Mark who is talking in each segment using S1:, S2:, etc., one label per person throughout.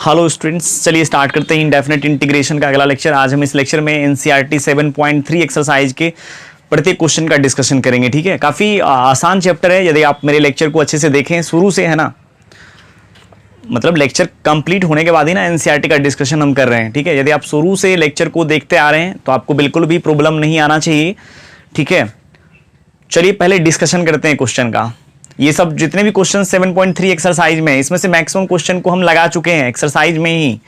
S1: Hello students, चलिए start करते हैं इंडेफिनेट इंटीग्रेशन का अगला लेक्चर। आज हम इस लेक्चर में एनसीईआरटी 7.3 एक्सरसाइज के प्रत्येक क्वेश्चन का डिस्कशन करेंगे। ठीक है, काफ़ी आसान चैप्टर है यदि आप मेरे लेक्चर को अच्छे से देखें शुरू से, है ना। मतलब लेक्चर कंप्लीट होने के बाद ही ना एनसीईआरटी का डिस्कशन हम कर रहे हैं। ठीक है, यदि आप शुरू से लेक्चर को देखते आ रहे हैं तो आपको बिल्कुल भी प्रॉब्लम नहीं आना चाहिए। ठीक है, चलिए पहले डिस्कशन करते हैं क्वेश्चन का। ये सब जितने भी क्वेश्चन 7.3 एक्सरसाइज में, इसमें से मैक्सिमम क्वेश्चन को हम लगा चुके हैं एक्सरसाइज में ही।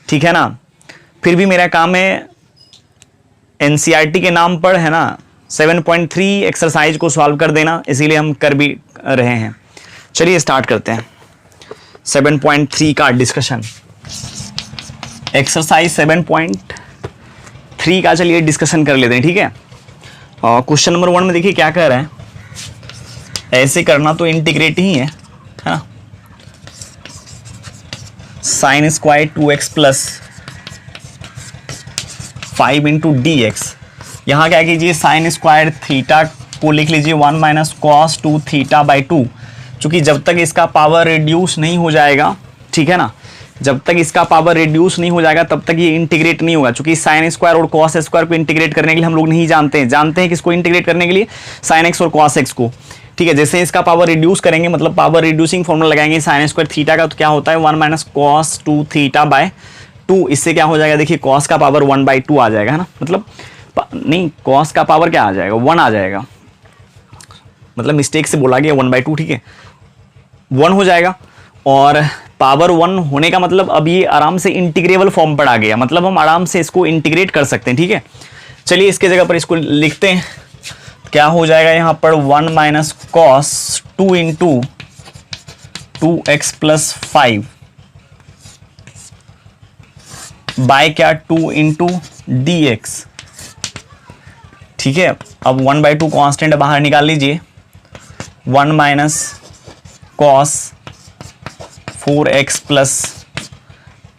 S1: ठीक है ना, फिर भी मेरा काम है एनसीईआरटी के नाम पर, है ना, 7.3 एक्सरसाइज को सॉल्व कर देना, इसीलिए हम कर भी रहे हैं। चलिए स्टार्ट करते हैं 7.3 का डिस्कशन। एक्सरसाइज 7.3 का चलिए डिस्कशन कर लेते हैं। ठीक है, और क्वेश्चन नंबर 1 में देखिए क्या कह रहे हैं। ऐसे करना तो इंटीग्रेट ही है ना। Sine square 2x plus 5 into D x. यहाँ क्या कीजिए, साइन स्क्वायर थीटा को लिख लीजिए 1 माइनस कॉस 2 थीटा बाई 2। चूँकि जब तक इसका पावर रिड्यूस नहीं हो जाएगा, ठीक है ना, जब तक इसका पावर रिड्यूस नहीं हो जाएगा तब तक ये इंटीग्रेट नहीं होगा। चूँकि साइन स्क्वायर और कॉस स्क्वायर को इंटीग्रेट करने के लिए हम लोग नहीं जानते हैं किसको इंटीग्रेट करने के लिए, साइन एक्स और कॉस एक्स को। ठीक है, जैसे इसका पावर रिड्यूस करेंगे, मतलब पावर रिड्यूसिंग फॉर्मूला लगाएंगे साइन स्क्वायर थीटा का, तो क्या होता है 1 माइनस कॉस 2 थीटा बाय 2। इससे क्या हो जाएगा, देखिए कॉस का पावर 1/2 आ जाएगा, है ना। मतलब नहीं, कॉस का पावर क्या आ जाएगा, 1 आ जाएगा। मतलब मिस्टेक से बोला गया 1/2। ठीक है, 1 हो जाएगा। और पावर 1 होने का मतलब अब ये आराम से इंटीग्रेबल फॉर्म पर आ गया, मतलब हम आराम से इसको इंटीग्रेट कर सकते हैं। ठीक है, चलिए इसके जगह पर इसको लिखते हैं। क्या हो जाएगा यहाँ पर 1 minus cos 2 into 2x plus 5 by क्या 2 इंटू डी एक्स। ठीक है, अब 1/2 कॉन्स्टेंट बाहर निकाल लीजिए। 1 minus cos 4x plus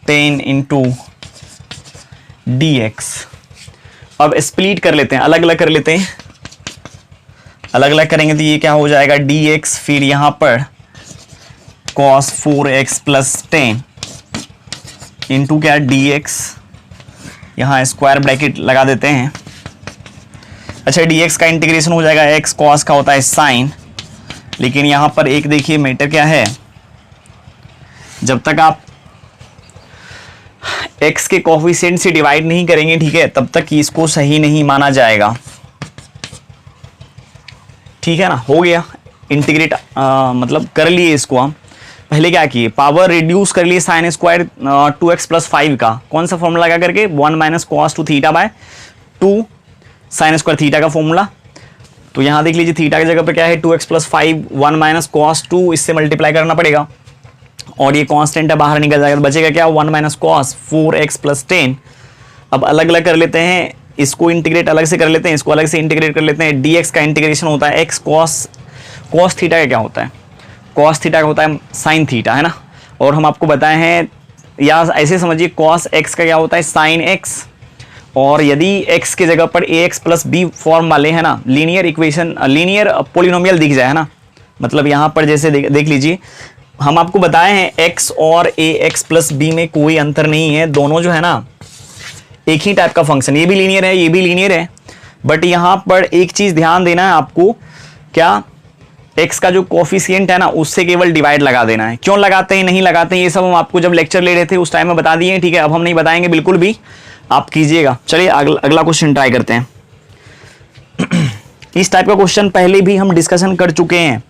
S1: 10 into D x. अब स्प्लिट कर लेते हैं, अलग अलग कर लेते हैं। अलग अलग करेंगे तो ये क्या हो जाएगा dx, फिर यहाँ पर cos 4x प्लस 10 इंटू क्या dx, यहाँ स्क्वायर ब्रैकेट लगा देते हैं। अच्छा, dx का इंटीग्रेशन हो जाएगा, x cos का होता है साइन। लेकिन यहाँ पर एक देखिए मैटर क्या है, जब तक आप x के कोफिशिएंट से डिवाइड नहीं करेंगे, ठीक है, तब तक इसको सही नहीं माना जाएगा। ठीक है ना, हो गया इंटीग्रेट, मतलब कर लिए इसको हम। पहले क्या किए, पावर रिड्यूस कर लिए साइन स्क्वायर 2x प्लस 5 का, कौन सा फॉर्मूला लगा करके 1 minus cos 2 theta by 2 sine square theta का फॉर्मूला। तो यहाँ देख लीजिए थीटा की जगह पे क्या है 2x प्लस 5, 1 माइनस कॉस 2, इससे मल्टीप्लाई करना पड़ेगा और ये कॉन्स्टेंट है बाहर निकल जाएगा, तो बचेगा क्या 1 माइनस कॉस 4x प्लस 10। अब अलग अलग कर लेते हैं, इसको इंटीग्रेट अलग से कर लेते हैं, इसको अलग से इंटीग्रेट कर लेते हैं। dx का इंटीग्रेशन होता है x cos थीटा का क्या होता है, cos थीटा का होता है sin थीटा, है ना। और हम आपको बताए हैं, या ऐसे समझिए cos x का क्या होता है sin x। और यदि x के जगह पर ax प्लस b फॉर्म वाले, है ना, लीनियर इक्वेशन, लीनियर पोलिनोमियल दिख जाए, है ना, मतलब यहाँ पर जैसे देख लीजिए, हम आपको बताए हैं x और ax प्लस b में कोई अंतर नहीं है, दोनों जो है ना एक ही टाइप का फंक्शन, ये भी लीनियर है, ये भी लीनियर है। बट यहाँ पर एक चीज ध्यान देना है आपको, क्या x का जो कोफिशिएंट है ना उससे केवल डिवाइड लगा देना है। क्यों लगाते हैं नहीं लगाते हैं ये सब हम आपको जब लेक्चर ले रहे थे उस टाइम में बता दिए। ठीक है, अब हम नहीं बताएंगे बिल्कुल भी, आप कीजिएगा। चलिए अगला क्वेश्चन ट्राई करते हैं। इस टाइप का क्वेश्चन पहले भी हम डिस्कशन कर चुके हैं।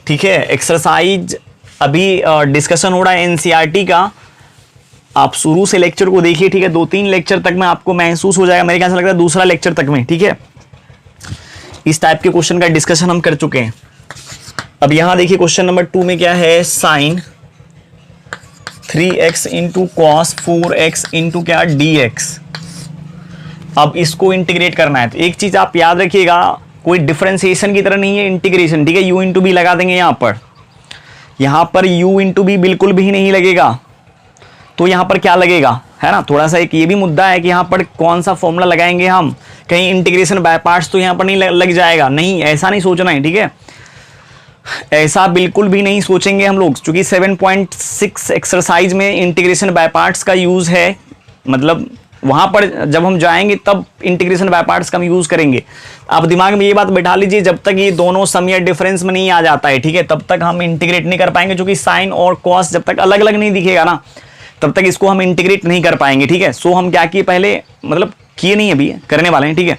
S1: ठीक है, एक्सरसाइज अभी डिस्कशन हो रहा है एनसीईआरटी का, आप शुरू से लेक्चर को देखिए। ठीक है, 2-3 लेक्चर तक में आपको महसूस हो जाएगा, मेरे ख्याल से लगता है दूसरा लेक्चर तक में। ठीक है, इस टाइप के क्वेश्चन का डिस्कशन हम कर चुके हैं। अब यहां देखिए क्वेश्चन नंबर 2 में क्या है, sine 3x into cos 4x into क्या dx। अब इसको इंटीग्रेट करना है, तो एक चीज आप याद रखिएगा, कोई डिफरेंशिएशन की तरह नहीं है इंटीग्रेशन। ठीक है, u इंटू बी लगा देंगे, यहां पर u इंटू बी बिल्कुल भी नहीं लगेगा, तो यहाँ पर क्या लगेगा, है ना। थोड़ा सा एक ये भी मुद्दा है कि यहाँ पर कौन सा फॉर्मूला लगाएंगे हम, कहीं इंटीग्रेशन बाय पार्ट्स तो यहाँ पर नहीं लग जाएगा, नहीं, ऐसा नहीं सोचना है। ठीक है, ऐसा बिल्कुल भी नहीं सोचेंगे हम लोग, क्योंकि 7.6 एक्सरसाइज में इंटीग्रेशन बाय पार्ट्स का यूज है। मतलब वहां पर जब हम जाएंगे तब इंटीग्रेशन बाय पार्ट्स का हम यूज करेंगे। आप दिमाग में ये बात बैठा लीजिए, जब तक ये दोनों सम या डिफरेंस में नहीं आ जाता है, ठीक है, तब तक हम इंटीग्रेट नहीं कर पाएंगे, क्योंकि साइन और कॉस जब तक अलग अलग नहीं दिखेगा ना, तब तक इसको हम इंटीग्रेट नहीं कर पाएंगे। ठीक है, सो हम क्या किए पहले, मतलब किए नहीं, अभी करने वाले हैं। ठीक है,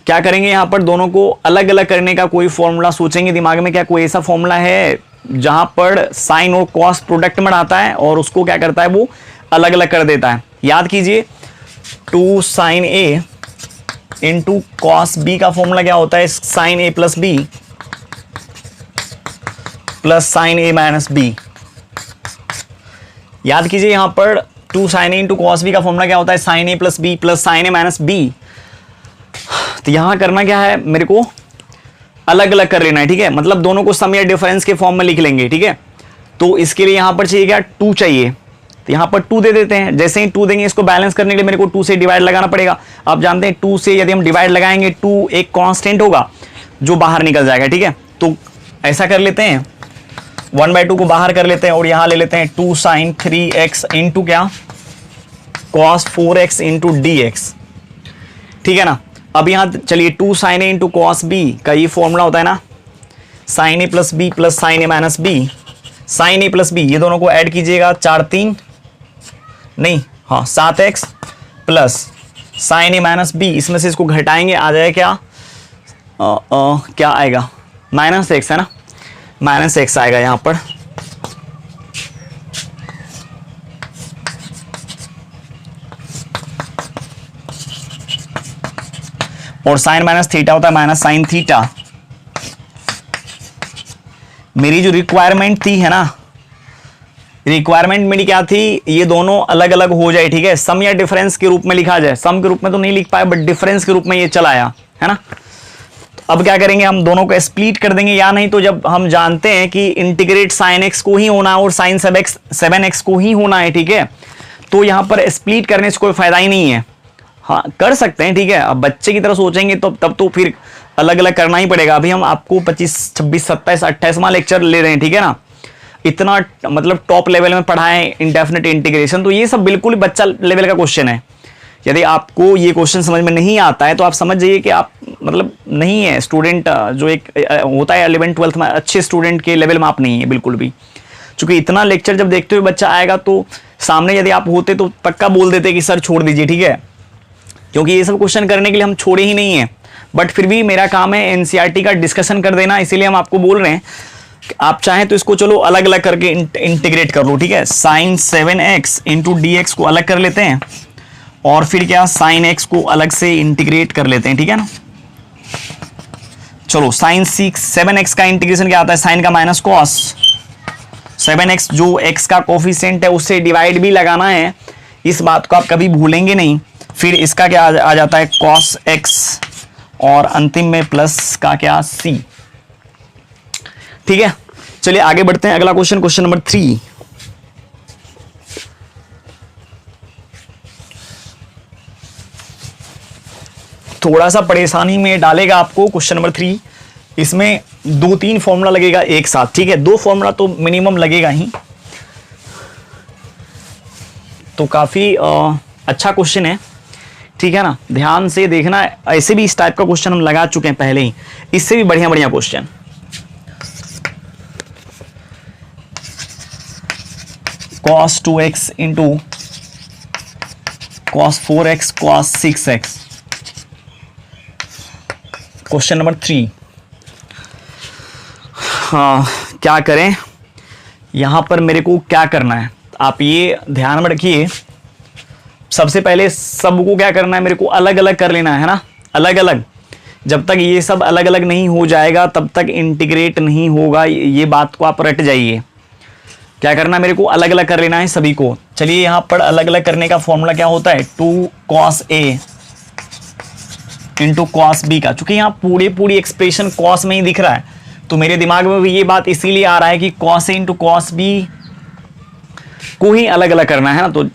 S1: क्या करेंगे, यहाँ पर दोनों को अलग अलग करने का कोई फॉर्मूला सोचेंगे दिमाग में। क्या कोई ऐसा फॉर्मूला है जहां पर साइन और कॉस प्रोडक्ट में आता है और उसको क्या करता है, वो अलग अलग कर देता है। याद कीजिए, 2 sin a into cos B का फॉर्मूला क्या होता है, साइन ए प्लस बी प्लस साइन ए माइनस बी। याद कीजिए, यहां पर 2 sin a into cos B का फॉर्मूला क्या होता है, साइन ए प्लस बी प्लस साइन ए माइनस बी। तो यहां करना क्या है, मेरे को अलग अलग कर लेना है। ठीक है, मतलब दोनों को सम या डिफरेंस के फॉर्म में लिख लेंगे। ठीक है, तो इसके लिए यहां पर चाहिए क्या, 2 चाहिए, तो यहां पर 2 दे देते हैं। जैसे ही 2 देंगे, इसको बैलेंस करने के लिए मेरे को 2 से डिवाइड लगाना पड़ेगा। आप जानते हैं 2 से यदि हम डिवाइड लगाएंगे, 2 एक कांस्टेंट होगा जो बाहर निकल जाएगा। ठीक है, तो ऐसा कर लेते हैं, 1/2 को बाहर कर लेते हैं और यहां ले लेते हैं 2 sin 3x इंटू क्या, cos 4x इंटू dx। ठीक है ना, अब यहां चलिए 2 sin a into cos B का ये फॉर्मूला होता है ना, साइन ए प्लस बी प्लस साइन ए माइनस बी। साइन ए प्लस बी, ये दोनों को ऐड कीजिएगा, 7x प्लस साइन ए माइनस बी, इसमें से इसको घटाएंगे, आ जाएगा क्या, क्या आएगा, -x है ना, -x आएगा यहां पर। और साइन माइनस थीटा होता है माइनस साइन थीटा। मेरी जो रिक्वायरमेंट थी है ना, रिक्वायरमेंट मेरी क्या थी, ये दोनों अलग अलग हो जाए। ठीक है, सम या डिफरेंस के रूप में लिखा जाए। सम के रूप में तो नहीं लिख पाए, बट डिफरेंस के रूप में ये चला आया है ना। तो अब क्या करेंगे, हम दोनों को स्प्लिट कर देंगे, या नहीं तो जब हम जानते हैं कि इंटीग्रेट साइन एक्स को ही होना है और साइन 7x को ही होना है, ठीक है, तो यहां पर स्प्लिट करने से कोई फायदा ही नहीं है। हाँ, कर सकते हैं, ठीक है, अब बच्चे की तरह सोचेंगे तो तब तो फिर अलग अलग करना ही पड़ेगा। अभी हम आपको 25, 26, 27, 28वां लेक्चर ले रहे हैं, ठीक है ना, इतना मतलब टॉप लेवल में पढ़ाएं इंडेफिनिट इंटीग्रेशन, तो ये सब बिल्कुल बच्चा लेवल का क्वेश्चन है। यदि आपको ये क्वेश्चन समझ में नहीं आता है तो आप समझ जाइए कि आप मतलब नहीं है स्टूडेंट, जो एक होता है 11th 12th में अच्छे स्टूडेंट के लेवल में आप नहीं है बिल्कुल भी। क्योंकि इतना लेक्चर जब देखते हुए बच्चा आएगा तो सामने यदि आप होते तो पक्का बोल देते कि सर छोड़ दीजिए, ठीक है, क्योंकि ये सब क्वेश्चन करने के लिए हम छोड़े ही नहीं है। बट फिर भी मेरा काम है एनसीईआरटी का डिस्कशन कर देना, इसीलिए हम आपको बोल रहे हैं। आप चाहें तो इसको चलो अलग अलग करके इंटीग्रेट कर लो। ठीक है, sign 7x into D x को अलग कर लेते हैं और फिर क्या, साइन x को अलग से इंटीग्रेट कर लेते हैं। ठीक है ना, चलो साइन 7x का इंटीग्रेशन क्या आता है, साइन का माइनस कॉस 7x, जो x का कोफिशिएंट है उससे डिवाइड भी लगाना है, इस बात को आप कभी भूलेंगे नहीं। फिर इसका क्या आ जाता है, cos x, और अंतिम में प्लस का क्या, c। ठीक है, चलिए आगे बढ़ते हैं। अगला क्वेश्चन, क्वेश्चन नंबर 3। थोड़ा सा परेशानी में डालेगा आपको क्वेश्चन नंबर 3। इसमें 2-3 फॉर्मूला लगेगा एक साथ। ठीक है, 2 फॉर्मूला तो मिनिमम लगेगा ही, तो काफी अच्छा क्वेश्चन है। ठीक है ना, ध्यान से देखना। ऐसे भी इस टाइप का क्वेश्चन हम लगा चुके हैं पहले ही, इससे भी बढ़िया बढ़िया question. cos 2x into cos 4x cos 6x, question number 3। हाँ, क्या करें, यहां पर मेरे को क्या करना है, आप ये ध्यान में रखिए। सबसे पहले सबको क्या करना है, मेरे को अलग अलग कर लेना है ना, अलग अलग। जब तक ये सब अलग अलग नहीं हो जाएगा तब तक इंटीग्रेट नहीं होगा, ये बात को आप रट जाइए। क्या करना है, मेरे को अलग अलग कर लेना है सभी को। चलिए, यहां पर अलग अलग करने का फॉर्मूला क्या होता है, 2 cos a into cos b का। चूंकि यहाँ पूरी एक्सप्रेशन cos में ही दिख रहा है, तो मेरे दिमाग में भी ये बात इसीलिए आ रहा है कि cos a into cos b को ही अलग अलग करना है ना। तो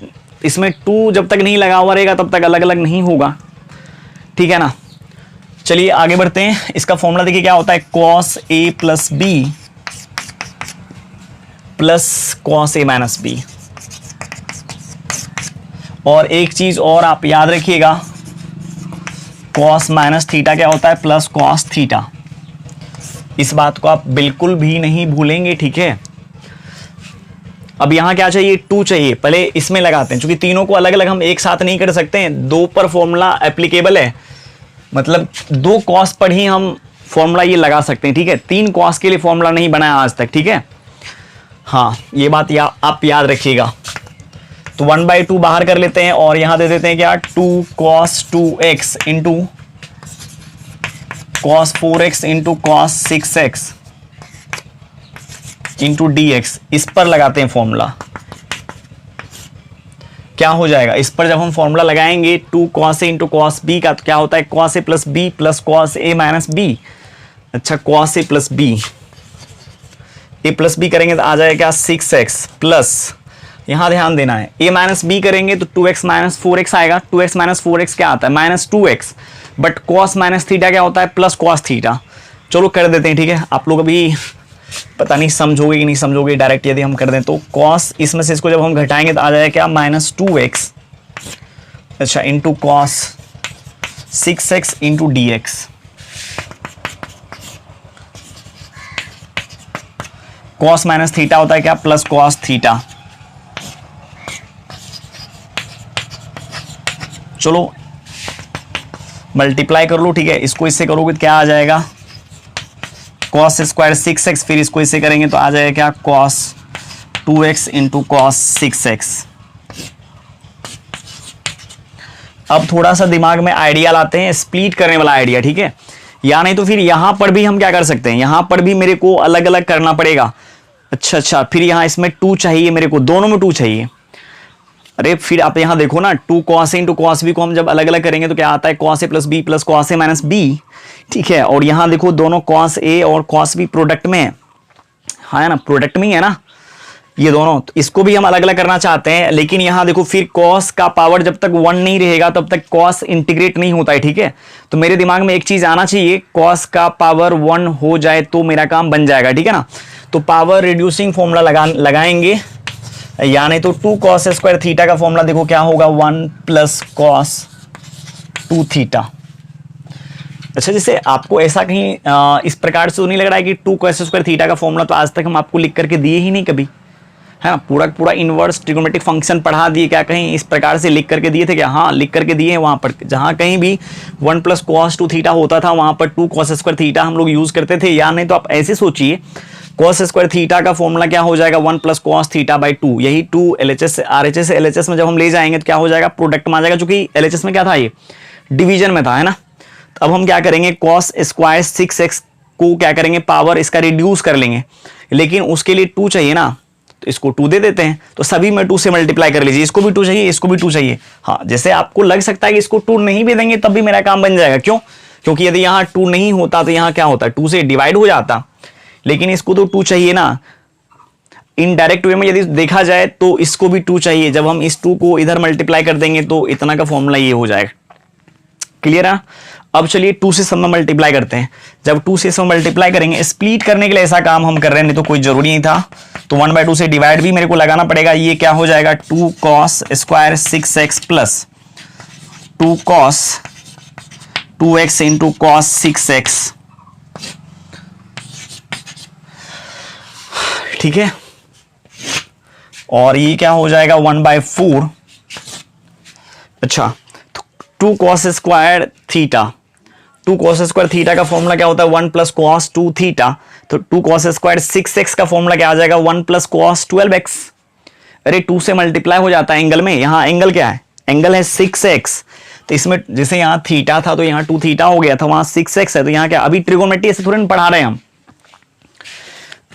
S1: इसमें 2 जब तक नहीं लगा हुआ रहेगा तब तक अलग अलग नहीं होगा। ठीक है ना, चलिए आगे बढ़ते हैं। इसका फॉर्मूला देखिए क्या होता है, cos a plus b plus cos A minus B. और एक चीज और आप याद रखिएगा, कॉस माइनस थीटा क्या होता है, प्लस कॉस थीटा। इस बात को आप बिल्कुल भी नहीं भूलेंगे, ठीक है। अब यहां क्या चाहिए, 2 चाहिए। पहले इसमें लगाते हैं, क्योंकि तीनों को अलग अलग हम एक साथ नहीं कर सकते हैं, 2 पर फॉर्मूला एप्लीकेबल है, मतलब 2 कॉस पर ही हम फॉर्मूला ये लगा सकते हैं, ठीक है। 3 कॉस के लिए फॉर्मूला नहीं बनाया आज तक, ठीक है। हाँ, ये बात आप याद रखिएगा। तो 1/2 बाहर कर लेते हैं और यहां दे देते हैं क्या, 2 cos 2x into cos 4x into cos 6x into dx। इस पर लगाते हैं फॉर्मूला, क्या हो जाएगा। इस पर जब हम फॉर्मूला लगाएंगे 2 cos a into cos b का, तो क्या होता है, cos a plus b plus cos a minus b। अच्छा, cos a plus b, a plus b करेंगे तो आ जाएगा क्या, 6x प्लस, यहां ध्यान देना है, a माइनस b करेंगे तो 2x माइनस 4x आएगा। 2x माइनस 4x क्या आता है, minus 2x, but cos minus theta क्या होता है, प्लस cos थीटा। चलो कर देते हैं, ठीक है। आप लोग अभी पता नहीं समझोगे कि नहीं समझोगे, डायरेक्ट यदि हम कर दें तो cos, इसमें से इसको जब हम घटाएंगे तो आ जाएगा क्या, माइनस 2x, अच्छा, into cos 6x into dx। cos minus theta होता है क्या, प्लस cos थीटा। चलो मल्टीप्लाई कर लो, ठीक है। इसको इससे करोगे तो क्या आ जाएगा, cos स्क्वायर 6x, फिर इसको इससे करेंगे तो आ जाएगा क्या, cos 2x into cos 6x। अब थोड़ा सा दिमाग में आइडिया लाते हैं, स्प्लिट करने वाला आइडिया, ठीक है। या नहीं तो फिर यहां पर भी हम क्या कर सकते हैं, यहां पर भी मेरे को अलग अलग करना पड़ेगा। अच्छा, फिर यहां इसमें 2 चाहिए मेरे को, दोनों में 2 चाहिए। अरे फिर आप यहां देखो ना, 2 cos a into cos b को हम जब अलग अलग करेंगे तो क्या आता है, cos a plus b plus cos a minus b, ठीक है। और यहां देखो दोनों cos a और cos b प्रोडक्ट में है, हाँ ना, प्रोडक्ट में ही है ना ये दोनों। तो इसको भी हम अलग अलग करना चाहते हैं, लेकिन यहां देखो फिर cos का पावर जब तक 1 नहीं रहेगा तब तक cos इंटीग्रेट नहीं होता है, ठीक है। तो मेरे दिमाग में एक चीज आना चाहिए, cos का पावर 1 हो जाए तो मेरा काम बन जाएगा, ठीक है ना। तो पावर रिड्यूसिंग फॉर्मूला लगाएंगे, या नहीं तो 2 cos स्क्वायर थीटा का फॉर्मूला देखो क्या होगा, 1 प्लस cos 2 थीटा। अच्छा, जैसे आपको ऐसा कहीं इस प्रकार से तो नहीं लग रहा है कि 2 cos स्क्वायर थीटा का फॉर्मूला तो आज तक हम आपको लिख करके दिए ही नहीं कभी, है ना। पूरा पूरा इनवर्स ट्रिगोनोमेट्रिक फंक्शन पढ़ा दिए क्या, कहीं इस प्रकार से लिख करके दिए थे क्या, हाँ लिख करके दिए हैं। वहां पर जहां कहीं भी 1 प्लस cos 2 थीटा होता था वहां पर 2 cos स्क्वायर थीटा हम लोग यूज करते थे। या नहीं तो आप ऐसे सोचिए, cos स्क्वायर थीटा का फॉर्मूला क्या हो जाएगा, 1 प्लस cos थीटा बाई 2। यही 2 LHS से RHS से LHS में जब हम ले जाएंगे तो क्या हो जाएगा, प्रोडक्ट में आ जाएगा, क्योंकि LHS में क्या था, ये डिवीजन में था, है ना। तो अब हम क्या करेंगे, cos स्क्वायर 6x को क्या करेंगे, पावर इसका रिड्यूस कर लेंगे, लेकिन उसके लिए 2 चाहिए ना, तो इसको 2 दे देते हैं। तो सभी में 2 से मल्टीप्लाई कर लीजिए, इसको भी 2 चाहिए, इसको भी 2 चाहिए। हाँ, जैसे आपको लग सकता है कि इसको 2 नहीं भी देंगे तब भी मेरा काम बन जाएगा, क्यों, क्योंकि यदि यहाँ 2 नहीं होता तो यहाँ क्या होता, 2 से डिवाइड हो जाता, लेकिन इसको तो 2 चाहिए ना। इनडायरेक्ट वे में यदि देखा जाए तो इसको भी 2 चाहिए। जब हम इस 2 को इधर मल्टीप्लाई कर देंगे तो इतना का फॉर्मूला ये हो जाएगा, क्लियर है। अब चलिए 2 से सब में मल्टीप्लाई करते हैं। जब 2 से सब मल्टीप्लाई करेंगे, स्प्लिट करने के लिए ऐसा काम हम कर रहे हैं, नहीं तो कोई जरूरी नहीं था। तो 1/2 से डिवाइड भी मेरे को लगाना पड़ेगा। ये क्या हो जाएगा, 2 cos square 6x plus 2 cos 2x into cos 6x, ठीक है। और ये क्या हो जाएगा, 1/4। अच्छा, 2 cos square theta, 2 cos square theta का फॉर्मूला क्या होता है, 1 प्लस cos 2 थीटा। तो 2 cos स्क्वायर 6x का फॉर्मूला क्या आ जाएगा, 1 प्लस cos 12x। अरे 2 से मल्टीप्लाई हो जाता है एंगल में, यहाँ एंगल क्या है, एंगल है 6x। तो इसमें जैसे यहाँ थीटा था तो यहाँ 2 थीटा हो गया था, वहां 6x है, तो यहाँ क्या, अभी ट्रिगोनोमेट्री ऐसे थोड़ी ना पढ़ा रहे हैं हम।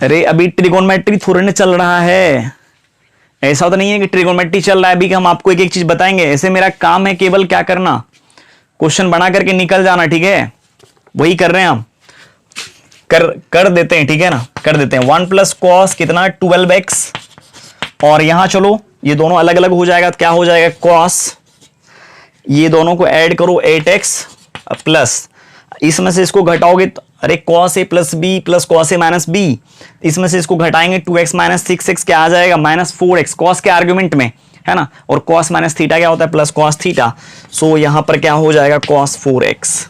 S1: अरे अभी ट्रिगोनोमेट्री थोड़ी ना चल रहा है, ऐसा तो नहीं है कि ट्रिगोनोमेट्री चल रहा है अभी कि हम आपको एक एक चीज बताएंगे। ऐसे मेरा काम है केवल क्या करना, क्वेश्चन बना करके निकल जाना, ठीक है। वही कर रहे हैं हम, कर देते हैं, ठीक है ना, कर देते हैं। 1 प्लस cos कितना, 12x। और यहां चलो ये दोनों अलग अलग हो जाएगा तो क्या हो जाएगा, cos, ये दोनों को ऐड करो 8x प्लस, इसमें से इसको घटाओगे तो अरे cos a plus B plus cos a minus B, इसमें से इसको घटाएंगे 2x माइनस 6x क्या आ जाएगा माइनस 4x, cos के आर्ग्यूमेंट में है ना, और cos माइनस थीटा क्या होता है प्लस cos थीटा, सो यहां पर क्या हो जाएगा cos 4x।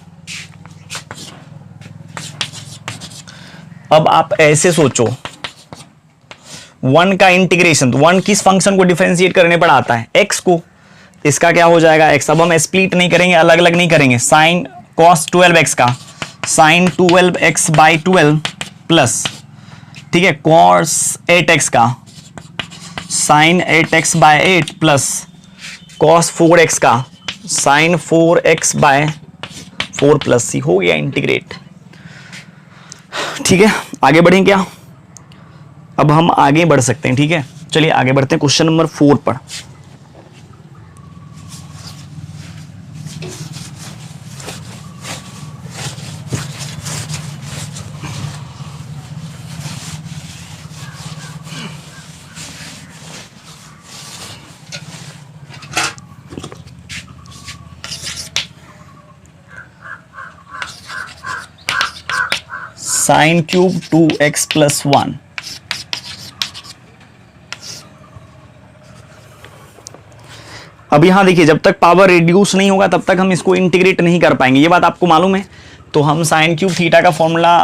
S1: अब आप ऐसे सोचो, 1 का इंटीग्रेशन, तो 1 किस फंक्शन को डिफरेंशिएट करने पर आता है, x को, इसका क्या हो जाएगा x। अब हम स्प्लिट नहीं करेंगे, अलग अलग नहीं करेंगे, साइन cos 12x का साइन 12x बाई 12 प्लस, ठीक है, cos 8x का sign 8x bye 8 plus cos 4x का साइन 4x बाय 4 प्लस सी, हो गया इंटीग्रेट। ठीक है, आगे बढ़ें क्या, अब हम आगे बढ़ सकते हैं। ठीक है, चलिए आगे बढ़ते हैं क्वेश्चन नंबर 4 पर। साइन क्यूब 2x प्लस 1, अब यहां देखिए जब तक पावर रिड्यूस नहीं होगा तब तक हम इसको इंटीग्रेट नहीं कर पाएंगे, ये बात आपको मालूम है। तो हम साइन क्यूब थीटा का फॉर्मूला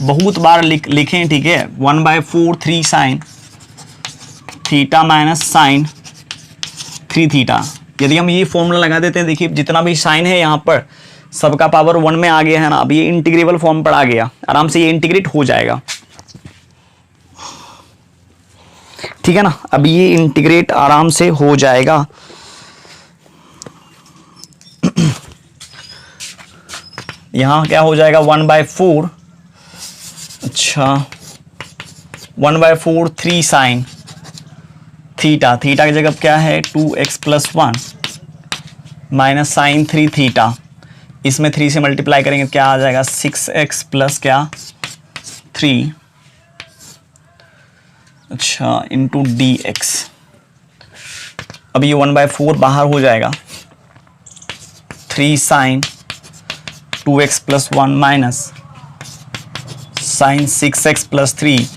S1: बहुत बार लिखें, ठीक है, 1/4 3 sine theta minus sine 3 theta. यदि हम ये फॉर्मूला लगा देते हैं, देखिए जितना भी साइन है यहाँ पर सबका पावर 1 में आ गया है ना, अब ये इंटीग्रेबल फॉर्म पर आ गया, आराम से ये इंटीग्रेट हो जाएगा। ठीक है ना, अब ये इंटीग्रेट आराम से हो जाएगा। यहां क्या हो जाएगा 1/4, अच्छा 1/4 3 साइन थीटा, थीटा की जगह क्या है 2x plus 1 minus sine 3 theta, इसमें 3 से मल्टीप्लाई करेंगे क्या आ जाएगा 6x प्लस क्या 3, अच्छा इंटू dx। अब ये 1/4 बाहर हो जाएगा, 3 sine 2x plus 1 minus sine 6x plus 3।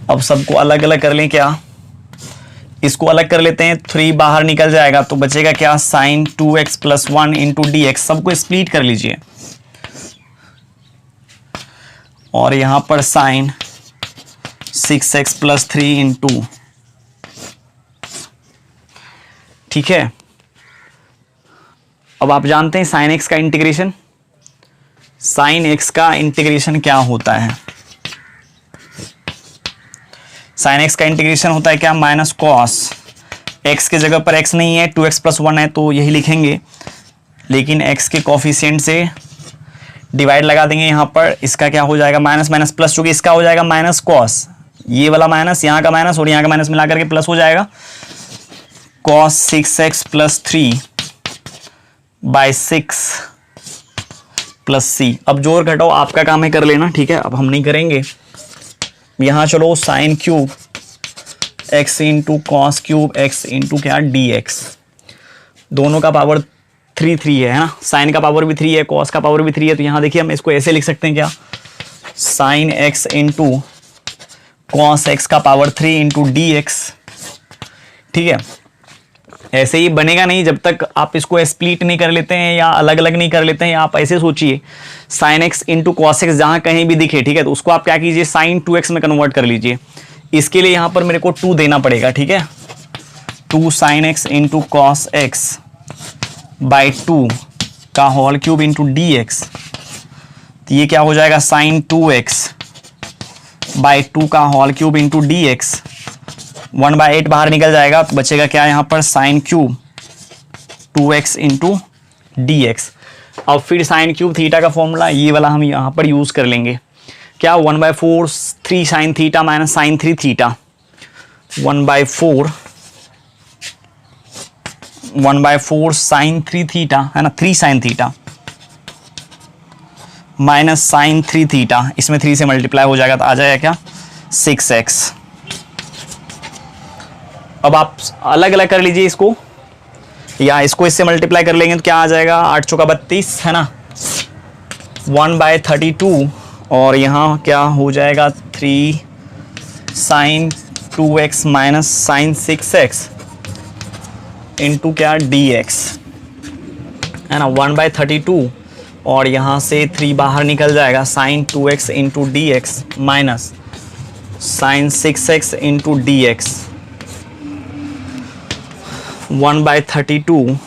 S1: अब सबको अलग अलग कर लें क्या, इसको अलग कर लेते हैं, 3 बाहर निकल जाएगा तो बचेगा क्या sine 2x plus 1 into D X, सबको स्प्लिट कर लीजिए, और यहां पर साइन 6x प्लस 3 इंटू, ठीक है। अब आप जानते हैं साइन x का इंटीग्रेशन, साइन x का इंटीग्रेशन क्या होता है, साइन x का इंटीग्रेशन होता है क्या माइनस कॉस, x के जगह पर x नहीं है 2x प्लस 1 है तो यही लिखेंगे, लेकिन x के कोफिशिएंट से डिवाइड लगा देंगे यहाँ पर, इसका क्या हो जाएगा माइनस माइनस प्लस, चूंकि इसका हो जाएगा माइनस कॉस, ये वाला माइनस यहाँ का माइनस और यहाँ का माइनस मिला करके प्लस हो जाएगा, cos 6x plus 3 by 6 plus C. अब जोड़ घटाओ आपका काम है कर लेना, ठीक है, अब हम नहीं करेंगे। यहां चलो sine cube x into cos cube x into क्या dx, दोनों का पावर 3 है ना, साइन का पावर भी 3 है, कॉस का पावर भी 3 है, तो यहां देखिए हम इसको ऐसे लिख सकते हैं क्या, sine x into cos x का पावर 3 इंटू dx। ठीक है, ऐसे ही बनेगा नहीं जब तक आप इसको स्प्लिट नहीं कर लेते हैं या अलग अलग नहीं कर लेते हैं। आप ऐसे सोचिए sign X into cos x जहां कहीं भी दिखे, ठीक है, तो उसको आप क्या कीजिए साइन 2x में कन्वर्ट कर लीजिए। इसके लिए यहां पर मेरे को 2 देना पड़ेगा, ठीक है, 2 sine X into cos X by 2 का whole cube into D X, तो ये क्या हो जाएगा साइन 2x बाई 2 का whole cube into D X, 1/8 बाहर निकल जाएगा तो बचेगा क्या यहाँ पर sine cube 2x into D x. अब फिर साइन क्यूब थीटा का फॉर्मूला ये वाला हम यहाँ पर यूज कर लेंगे, क्या 1/4 3 sine theta minus sine 3 theta, 1/4 sine 3 theta है ना, 3 sine theta minus sine 3 theta, इसमें 3 से मल्टीप्लाई हो जाएगा तो आ जाएगा क्या 6x। अब आप अलग अलग कर लीजिए इसको, या इसको इससे मल्टीप्लाई कर लेंगे तो क्या आ जाएगा, 8 चौका 32 है ना, 1/32 और यहाँ क्या हो जाएगा 3 sine 2x minus sine 6x into क्या dx है ना, 1/32 और यहाँ से 3 बाहर निकल जाएगा, sine 2x into D x minus sine 6x into D X 1/32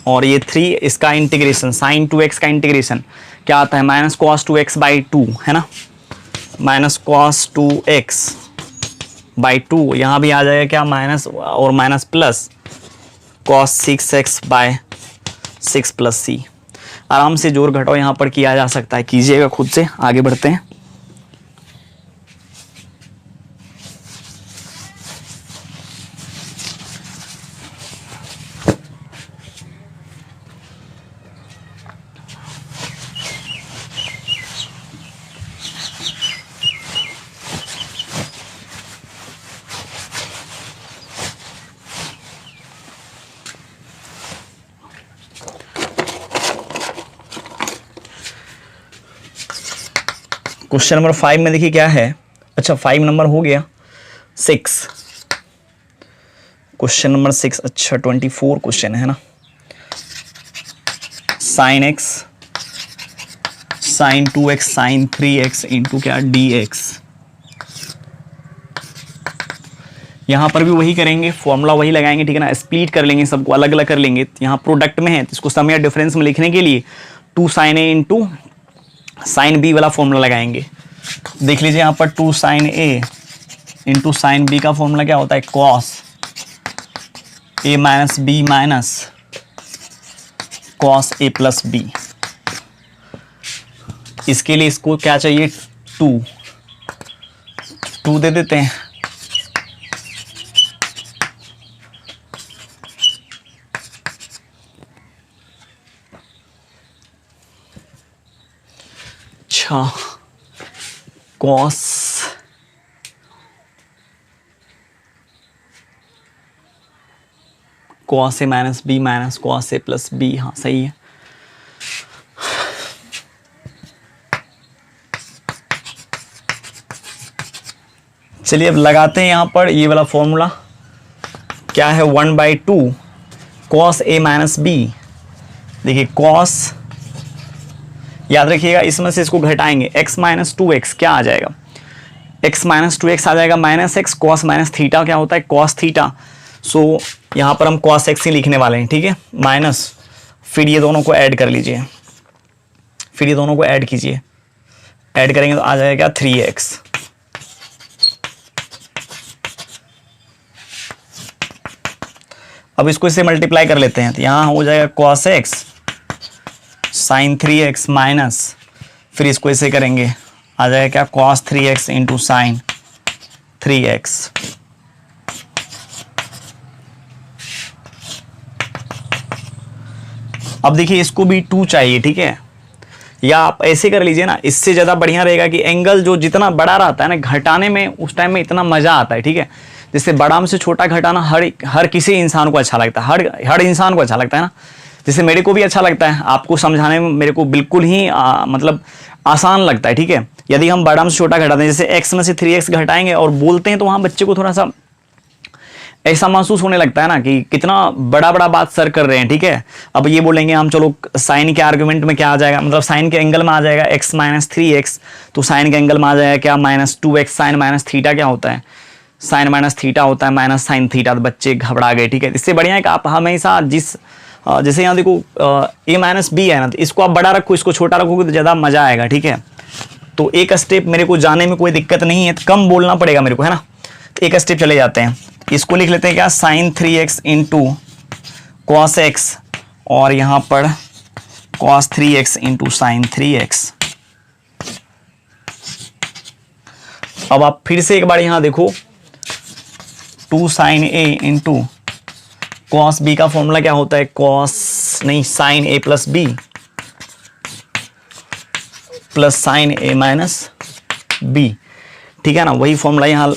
S1: और ये 3 इसका इंटीग्रेशन, साइन 2x का इंटीग्रेशन क्या आता है, माइनस कॉस 2x/2 है ना, माइनस कॉस 2x/2 यहाँ भी आ जाएगा क्या, माइनस और minus plus cos 6x/6 plus c। आराम से जोड़ घटाओ यहाँ पर किया जा सकता है, कीजिएगा खुद से। आगे बढ़ते हैं। क्वेश्चन नंबर 5 में देखिए क्या है, अच्छा 5 नंबर हो गया, 6 क्वेश्चन नंबर 6, अच्छा 24 क्वेश्चन है ना, sine x sine 2x sine 3x into क्या dx। यहाँ पर भी वही करेंगे, फॉर्मूला वही लगाएंगे, ठीक है ना, स्प्लिट कर लेंगे, सबको अलग अलग कर लेंगे। यहाँ प्रोडक्ट में है तो इसको सम या डिफरेंस में लिखने के लिए 2 sine a into sine B वाला फॉर्मूला लगाएंगे। देख लीजिए यहाँ पर 2 साइन ए इंटू साइन बी का फॉर्मूला क्या होता है, cos A minus B minus cos A plus B. इसके लिए इसको क्या चाहिए, 2 दे देते हैं, अच्छा cos cos A minus B minus cos A plus B, हाँ सही है। चलिए अब लगाते हैं यहाँ पर ये वाला फॉर्मूला, क्या है 1/2 कॉस ए माइनस बी। देखिए कॉस, याद रखिएगा इसमें से इसको घटाएंगे, x माइनस 2x क्या आ जाएगा, x माइनस 2x आ जाएगा minus x, cos minus theta क्या होता है, कॉस थीटा। सो यहाँ पर हम कॉस x ही लिखने वाले हैं, ठीक है, माइनस फिर ये दोनों को ऐड कर लीजिए, फिर ये दोनों को ऐड कीजिए, ऐड करेंगे तो आ जाएगा 3x। अब इसको इससे मल्टीप्लाई कर लेते हैं तो यहाँ हो जाएगा cos x sign 3x minus, फिर इसको ऐसे करेंगे आ जाएगा क्या, cos 3x into sine 3x। अब देखिए इसको भी 2 चाहिए, ठीक है, या आप ऐसे कर लीजिए ना, इससे ज़्यादा बढ़िया रहेगा कि एंगल जो जितना बड़ा रहता है ना घटाने में, उस टाइम में इतना मज़ा आता है, ठीक है। जैसे बड़ा में से छोटा घटाना हर किसी इंसान को अच्छा लगता है, हर इंसान को अच्छा लगता है ना। जैसे मेरे को भी अच्छा लगता है, आपको समझाने में मेरे को बिल्कुल ही मतलब आसान लगता है, ठीक है। यदि हम बड़ा में से छोटा घटाते हैं, जैसे x में से 3x घटाएंगे और बोलते हैं तो वहाँ बच्चे को थोड़ा सा ऐसा महसूस होने लगता है ना कि कितना बड़ा बड़ा बात सर कर रहे हैं, ठीक है। अब ये बोलेंगे हम, चलो साइन के आर्गुमेंट में क्या आ जाएगा, मतलब साइन के एंगल में आ जाएगा x माइनस 3x, तो साइन के एंगल में आ जाएगा क्या, minus 2x। Sign minus theta क्या होता है, साइन माइनस थीटा होता है माइनस साइन थीटा। तो बच्चे घबरा गए, ठीक है। इससे बढ़िया है कि आप हमेशा जैसे यहाँ देखो a माइनस बी है ना, तो इसको आप बड़ा रखो, इसको छोटा रखोगे तो ज़्यादा मज़ा आएगा, ठीक है। तो एक स्टेप मेरे को जाने में कोई दिक्कत नहीं है, तो कम बोलना पड़ेगा मेरे को, है ना। तो एक स्टेप चले जाते हैं, इसको लिख लेते हैं क्या, sign 3x into cos x और यहाँ पर cos 3x into sine 3x। अब आप फिर से एक बार यहाँ देखो, 2 sine a into cos B का फॉर्मूला क्या होता है, कॉस नहीं sine a plus B plus sine a minus B, ठीक है ना। वही फॉर्मूला यहाँ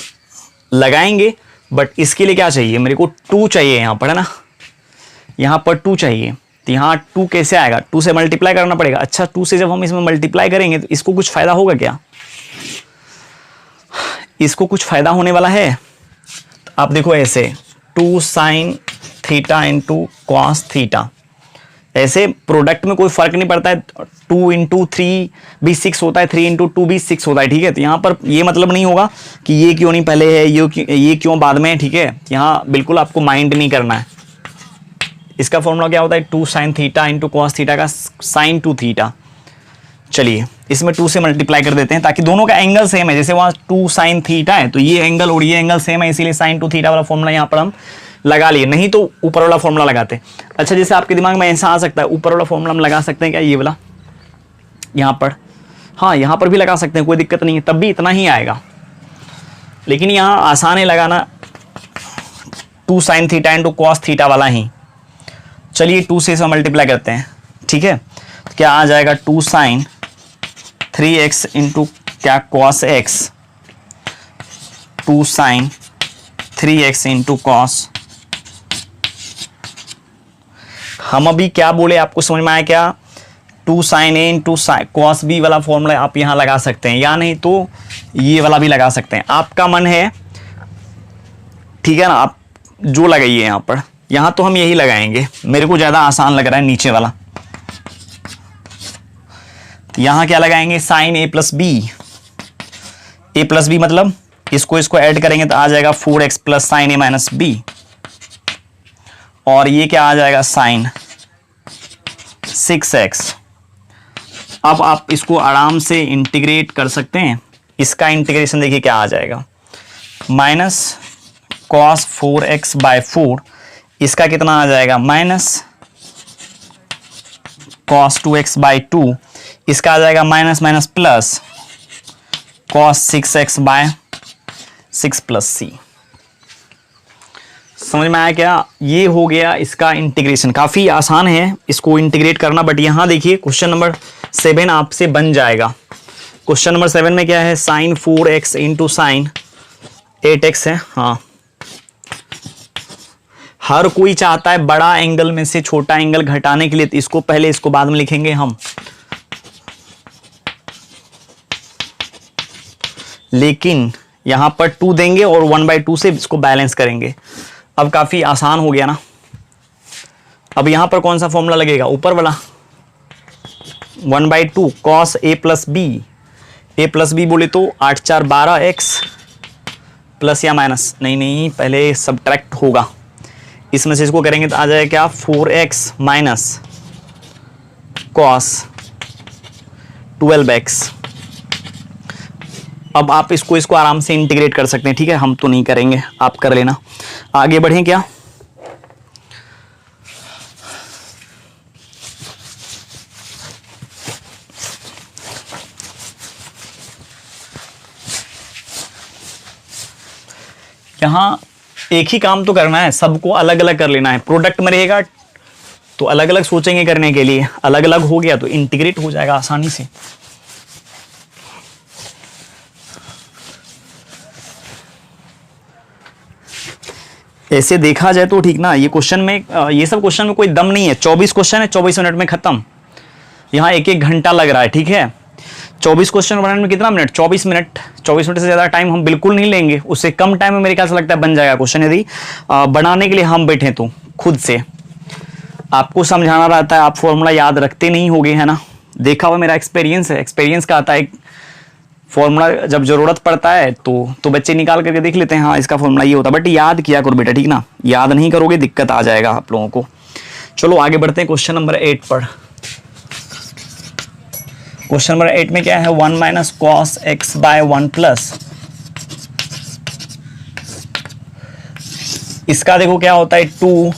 S1: लगाएंगे, बट इसके लिए क्या चाहिए मेरे को, 2 चाहिए यहाँ पर, है ना। यहाँ पर 2 चाहिए, तो यहाँ 2 कैसे आएगा, 2 से मल्टीप्लाई करना पड़ेगा। अच्छा 2 से जब हम इसमें मल्टीप्लाई करेंगे तो इसको कुछ फायदा होगा क्या, इसको कुछ फायदा होने वाला है। तो आप देखो ऐसे 2 sin theta into cos theta, ऐसे प्रोडक्ट में कोई फर्क नहीं पड़ता है। 2 इंटू 3 भी 6 होता है, 3 इंटू 2 भी 6 होता है, ठीक है। तो यहाँ पर ये मतलब नहीं होगा कि ये क्यों नहीं पहले है, ये क्यों बाद में है, ठीक है। यहाँ बिल्कुल आपको माइंड नहीं करना है। इसका फॉर्मूला क्या होता है, 2 sin theta into cos theta का sin 2 थीटा। चलिए इसमें 2 से मल्टीप्लाई कर देते हैं ताकि दोनों का एंगल सेम है। जैसे वहाँ 2 sin थीटा है तो ये एंगल और ये एंगल सेम है, इसीलिए sin 2 थीटा वाला फॉर्मूला यहाँ पर हम लगा लिए, नहीं तो ऊपर वाला फॉर्मूला लगाते। अच्छा जैसे आपके दिमाग में ऐसा आ सकता है, ऊपर वाला फॉर्मूला हम लगा सकते हैं क्या, ये वाला यहाँ पर, हाँ यहाँ पर भी लगा सकते हैं, कोई दिक्कत नहीं है, तब भी इतना ही आएगा। लेकिन यहाँ आसान है लगाना 2 sin theta into cos theta वाला ही। चलिए 2 से इसे मल्टीप्लाई करते हैं, ठीक है। तो क्या आ जाएगा 2 sin 3x इंटू क्या cos x, 2 sin 3x into cos. हम अभी क्या बोले आपको समझ में आया क्या, 2 sin a into cos b वाला फॉर्मूला आप यहाँ लगा सकते हैं, या नहीं तो ये वाला भी लगा सकते हैं, आपका मन है, ठीक है ना। आप जो लगाइए यहाँ पर, यहाँ तो हम यही लगाएंगे, मेरे को ज़्यादा आसान लग रहा है नीचे वाला। यहाँ क्या लगाएंगे, sin a plus B, a plus B मतलब इसको ऐड करेंगे तो आ जाएगा 4x प्लस साइन ए माइनस बी, और ये क्या आ जाएगा sin 6x। अब आप इसको आराम से इंटीग्रेट कर सकते हैं। इसका इंटीग्रेशन देखिए क्या आ जाएगा, माइनस cos 4x बाय 4, इसका कितना आ जाएगा माइनस cos 2x बाय 2, इसका आ जाएगा minus minus plus cos 6x by 6 plus सी। समझ में आया क्या, ये हो गया इसका इंटीग्रेशन। काफ़ी आसान है इसको इंटीग्रेट करना, बट यहाँ देखिए क्वेश्चन नंबर 7 आपसे बन जाएगा। क्वेश्चन नंबर 7 में क्या है, sin 4x into sine 8x है। हाँ, हर कोई चाहता है बड़ा एंगल में से छोटा एंगल घटाने के लिए, तो इसको पहले इसको बाद में लिखेंगे हम, लेकिन यहां पर 2 देंगे और 1/2 से इसको बैलेंस करेंगे। अब काफी आसान हो गया ना। अब यहां पर कौन सा फॉर्मूला लगेगा, ऊपर वाला 1/2 cos a plus B, a plus B बोले तो 8 4 12x प्लस या माइनस, नहीं पहले सब्ट्रैक्ट होगा, इसमें से इसको करेंगे तो आ जाएगा क्या 4x माइनस cos 12x। अब आप इसको आराम से इंटीग्रेट कर सकते हैं, ठीक है, हम तो नहीं करेंगे, आप कर लेना। आगे बढ़ें क्या, यहां एक ही काम तो करना है, सबको अलग अलग कर लेना है। प्रोडक्ट में रहेगा तो अलग अलग सोचेंगे करने के लिए, अलग अलग हो गया तो इंटीग्रेट हो जाएगा आसानी से। ऐसे देखा जाए तो ठीक ना, ये क्वेश्चन में ये सब क्वेश्चन में कोई दम नहीं है। 24 क्वेश्चन है, 24 मिनट में खत्म। यहाँ 1-1 घंटा लग रहा है, ठीक है। 24 क्वेश्चन बनाने में कितना मिनट, 24 मिनट। 24 मिनट से ज़्यादा टाइम हम बिल्कुल नहीं लेंगे, उससे कम टाइम में मेरे ख्याल से लगता है बन जाएगा क्वेश्चन, यदि बनाने के लिए हम बैठे तो। खुद से आपको समझाना रहता है, आप फॉर्मूला याद रखते नहीं होगे, है ना। देखा हुआ मेरा एक्सपीरियंस है, एक्सपीरियंस का आता है फॉर्मूला जब जरूरत पड़ता है तो बच्चे निकाल करके देख लेते हैं, हाँ इसका फॉर्मूला ये होता है। बट याद किया करो बेटा, ठीक ना, याद नहीं करोगे दिक्कत आ जाएगा आप लोगों को। चलो आगे बढ़ते हैं क्वेश्चन नंबर 8 पर। क्वेश्चन नंबर 8 में क्या है, 1 minus cos X by 1 plus, इसका देखो क्या होता है 2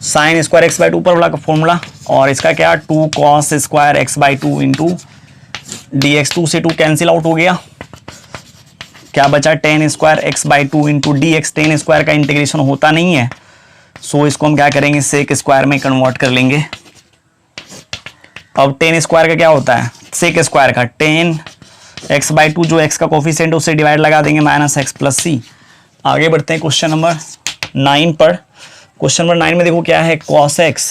S1: साइन स्क्वायर एक्स बाय 2 ऊपर वाला का फॉर्मूला, और इसका क्या 2 cos square x by 2 into dx, 2 से 2 कैंसिल आउट हो गया, क्या बचा tan square x by 2 into D x. tan square का इंटीग्रेशन होता नहीं है, सो इसको हम क्या करेंगे सेक स्क्वायर में कन्वर्ट कर लेंगे। अब tan स्क्वायर का क्या होता है, सेक स्क्वायर का tan एक्स बाई 2, जो x का कोफिशिएंट उससे डिवाइड लगा देंगे माइनस एक्स प्लस सी। आगे बढ़ते हैं क्वेश्चन नंबर 9 पर। क्वेश्चन नंबर 9 में देखो क्या है, cos x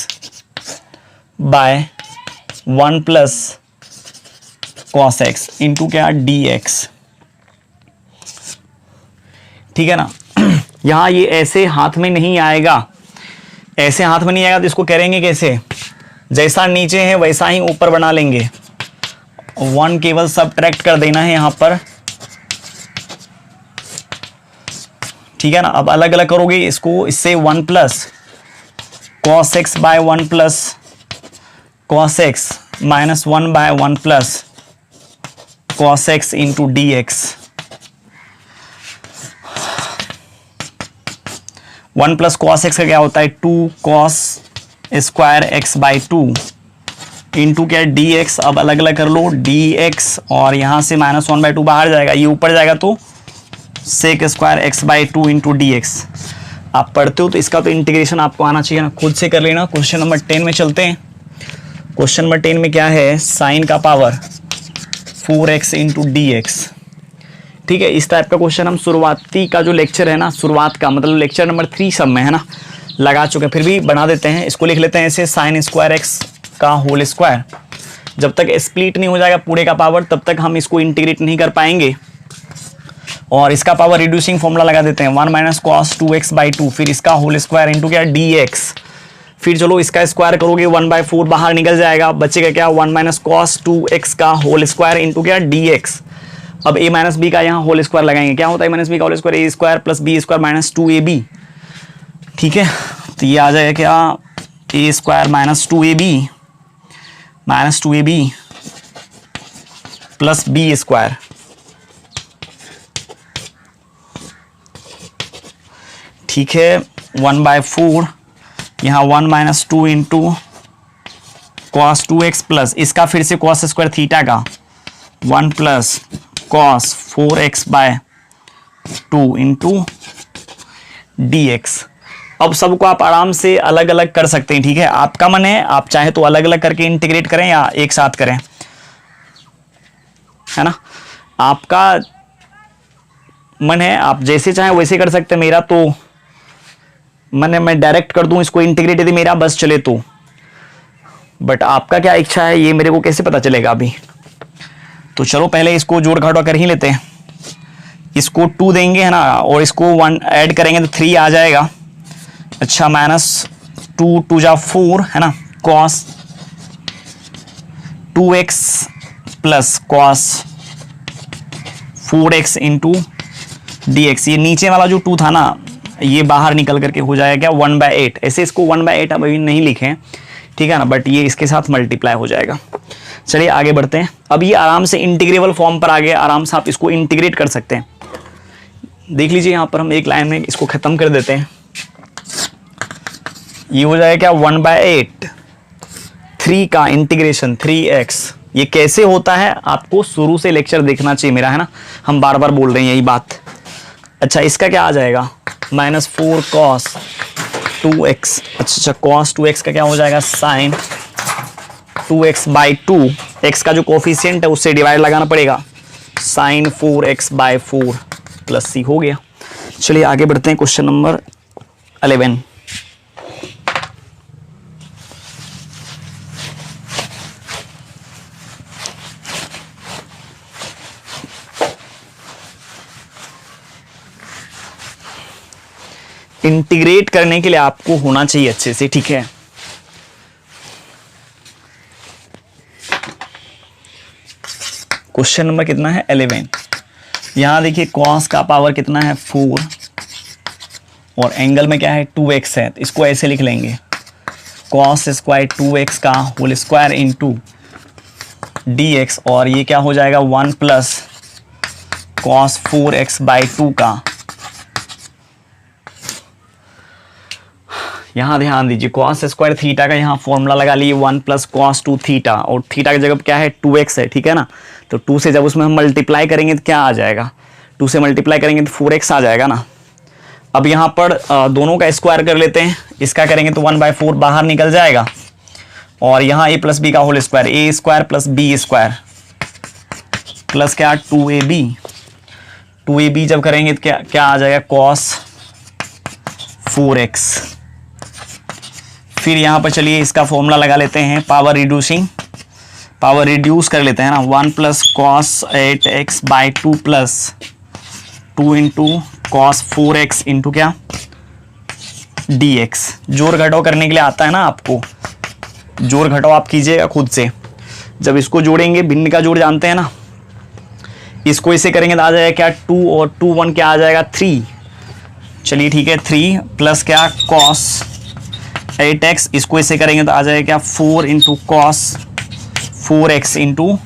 S1: by 1 plus cos x into क्या dx, ठीक है ना। यहां ये ऐसे हाथ में नहीं आएगा, ऐसे हाथ में नहीं आएगा तो इसको करेंगे कैसे, जैसा नीचे है वैसा ही ऊपर बना लेंगे, 1 केवल सबट्रैक्ट कर देना है यहां पर, ठीक है ना। अब अलग अलग करोगे इसको, इससे 1 plus cos x by 1 plus cos x minus 1 by 1 plus cos x into dx, 1 plus cos x का क्या होता है 2 cos square x by 2 into क्या dx। अब अलग अलग कर लो, dx और यहां से माइनस 1 बाई 2 बाहर जाएगा, ये ऊपर जाएगा तो sec square x by 2 into dx। आप पढ़ते हो तो इसका तो इंटीग्रेशन आपको आना चाहिए ना, खुद से कर लेना। क्वेश्चन नंबर 10 में चलते हैं। क्वेश्चन नंबर 10 में क्या है, साइन का पावर 4x इंटू dx, ठीक है। इस टाइप का क्वेश्चन हम शुरुआती का जो लेक्चर है ना, शुरुआत का मतलब लेक्चर नंबर 3 सब में है ना लगा चुके हैं, फिर भी बना देते हैं। इसको लिख लेते हैं ऐसे, साइन स्क्वायर x का होल स्क्वायर। जब तक स्प्लिट नहीं हो जाएगा पूरे का पावर तब तक हम इसको इंटीग्रेट नहीं कर पाएंगे, और इसका पावर रिड्यूसिंग फॉर्मूला लगा देते हैं, 1 माइनस cos 2x बाई 2, फिर इसका होल स्क्वायर इंटू क्या dx, फिर चलो इसका स्क्वायर करोगे 1/4 बाहर निकल जाएगा, बचेगा क्या 1 माइनस cos 2x का होल स्क्वायर इंटू क्या dx। अब a माइनस बी का यहाँ होल स्क्वायर लगाएंगे, क्या होता है a माइनस बी का whole square, a square plus B square minus 2ab, ठीक है। तो ये आ जाएगा क्या a square minus 2ab plus B square, ठीक है। 1/4 यहाँ 1 minus 2 into cos 2x plus इसका फिर से कॉस स्क्वायर थीटा का 1 plus cos 4x by 2 into dx। अब सबको आप आराम से अलग अलग कर सकते हैं, ठीक है। आपका मन है, आप चाहे तो अलग अलग करके इंटीग्रेट करें या एक साथ करें, है ना, आपका मन है, आप जैसे चाहे वैसे कर सकते हैं। मेरा तो मन है मैं डायरेक्ट कर दूं इसको इंटीग्रेट, यदि मेरा बस चले तो, बट आपका क्या इच्छा है ये मेरे को कैसे पता चलेगा अभी। तो चलो पहले इसको जोड़ घटाव कर ही लेते हैं। इसको 2 देंगे है ना, और इसको 1 ऐड करेंगे तो 3 आ जाएगा। अच्छा, माइनस 2 2 जा 4 है ना, cos 2x plus cos 4x into dx। ये नीचे वाला जो 2 था ना ये बाहर निकल करके हो जाएगा क्या 1/8। ऐसे इसको 1/8 अभी नहीं लिखें, ठीक है ना, बट ये इसके साथ मल्टीप्लाई हो जाएगा। चलिए आगे बढ़ते हैं। अब ये आराम से इंटीग्रेबल फॉर्म पर आ गए, आराम से आप इसको इंटीग्रेट कर सकते हैं। देख लीजिए यहाँ पर हम एक लाइन में इसको खत्म कर देते हैं। ये हो जाएगा क्या 1/8 3 का इंटीग्रेशन 3x। ये कैसे होता है आपको शुरू से लेक्चर देखना चाहिए मेरा, है ना, हम बार बार बोल रहे हैं यही बात। अच्छा, इसका क्या आ जाएगा -4 cos 2x। अच्छा, cos 2x का क्या हो जाएगा साइन 2x बाई 2, x का जो कोफिशिएंट है उससे डिवाइड लगाना पड़ेगा, sign 4x by 4 plus c हो गया। चलिए आगे बढ़ते हैं। Question number 11। इंटीग्रेट करने के लिए आपको होना चाहिए अच्छे से, ठीक है। क्वेश्चन नंबर कितना है 11। यहां देखिए cos का पावर कितना है 4 और एंगल में क्या है 2x है, तो इसको ऐसे लिख लेंगे cos स्क्वायर 2x का होल स्क्वायर इंटू dx, और ये क्या हो जाएगा 1 प्लस cos 4x बाई 2 का। यहाँ ध्यान दीजिए cos स्क्वायर थीटा का यहाँ फॉर्मूला लगा लिए 1 प्लस cos 2 थीटा, और थीटा की जगह क्या है 2x है, ठीक है ना। तो 2 से जब उसमें हम मल्टीप्लाई करेंगे तो क्या आ जाएगा, 2 से मल्टीप्लाई करेंगे तो 4x आ जाएगा ना। अब यहाँ पर दोनों का स्क्वायर कर लेते हैं, इसका करेंगे तो 1/4 बाहर निकल जाएगा, और यहाँ a प्लस बी का whole square, a square plus B square plus क्या 2ab जब करेंगे तो क्या क्या आ जाएगा cos 4x फिर यहाँ पर चलिए इसका फॉर्मूला लगा लेते हैं, पावर रिड्यूस कर लेते हैं ना, 1 plus cos 8x by 2 plus 2 into cos 4x into क्या dx। जोड़ घटाव करने के लिए आता है ना आपको, जोड़ घटाव आप कीजिएगा खुद से। जब इसको जोड़ेंगे, भिन्न का जोड़ जानते हैं ना, इसको इसे करेंगे तो आ जाएगा क्या 2 और 2 1 क्या आ जाएगा 3। चलिए ठीक है, 3 प्लस क्या कॉस 8x, इसको इसे करेंगे तो आ जाएगा क्या 4 into cos 4x into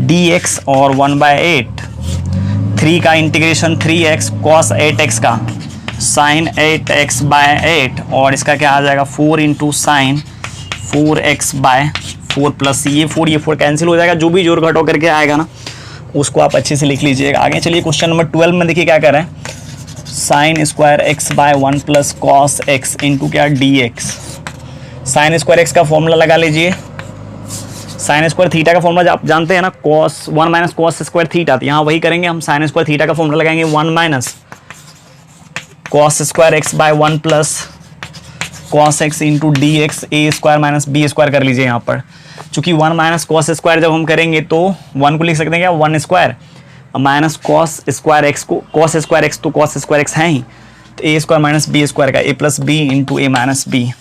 S1: dx और 1/8। 3 का इंटीग्रेशन 3x कॉस 8x का साइन 8x बाय 8 और इसका क्या आ जाएगा 4 into sine 4x bye 4 plus ये 4 कैंसिल हो जाएगा। जो भी जोड़ घटाव करके आएगा ना उसको आप अच्छे से लिख लीजिएगा। आगे चलिए क्वेश्चन नंबर 12 में देखिए क्या कर रहे हैं, sine square x by 1 plus cos x into क्या dx। साइन स्क्वायर एक्स का फॉर्मूला लगा लीजिए, साइन स्क्वायर थीटा का फॉर्मूला आप जानते हैं ना, cos 1 minus cos square theta. तो यहाँ वही करेंगे हम, साइन स्क्वायर थीटा का फॉर्मूला लगाएंगे 1 minus cos square x by 1 plus cos x into dx, A square minus B square कर लीजिए यहाँ पर। चूंकि 1 माइनस कॉस स्क्वायर जब हम करेंगे तो 1 को लिख सकते हैं क्या 1 square minus cos square x को, कॉस स्क्वायर एक्स तो कॉस स्क्वायर एक्स है ही, तो ए स्क्वायर माइनस बी स्क्वायर का ए plus b into a minus B.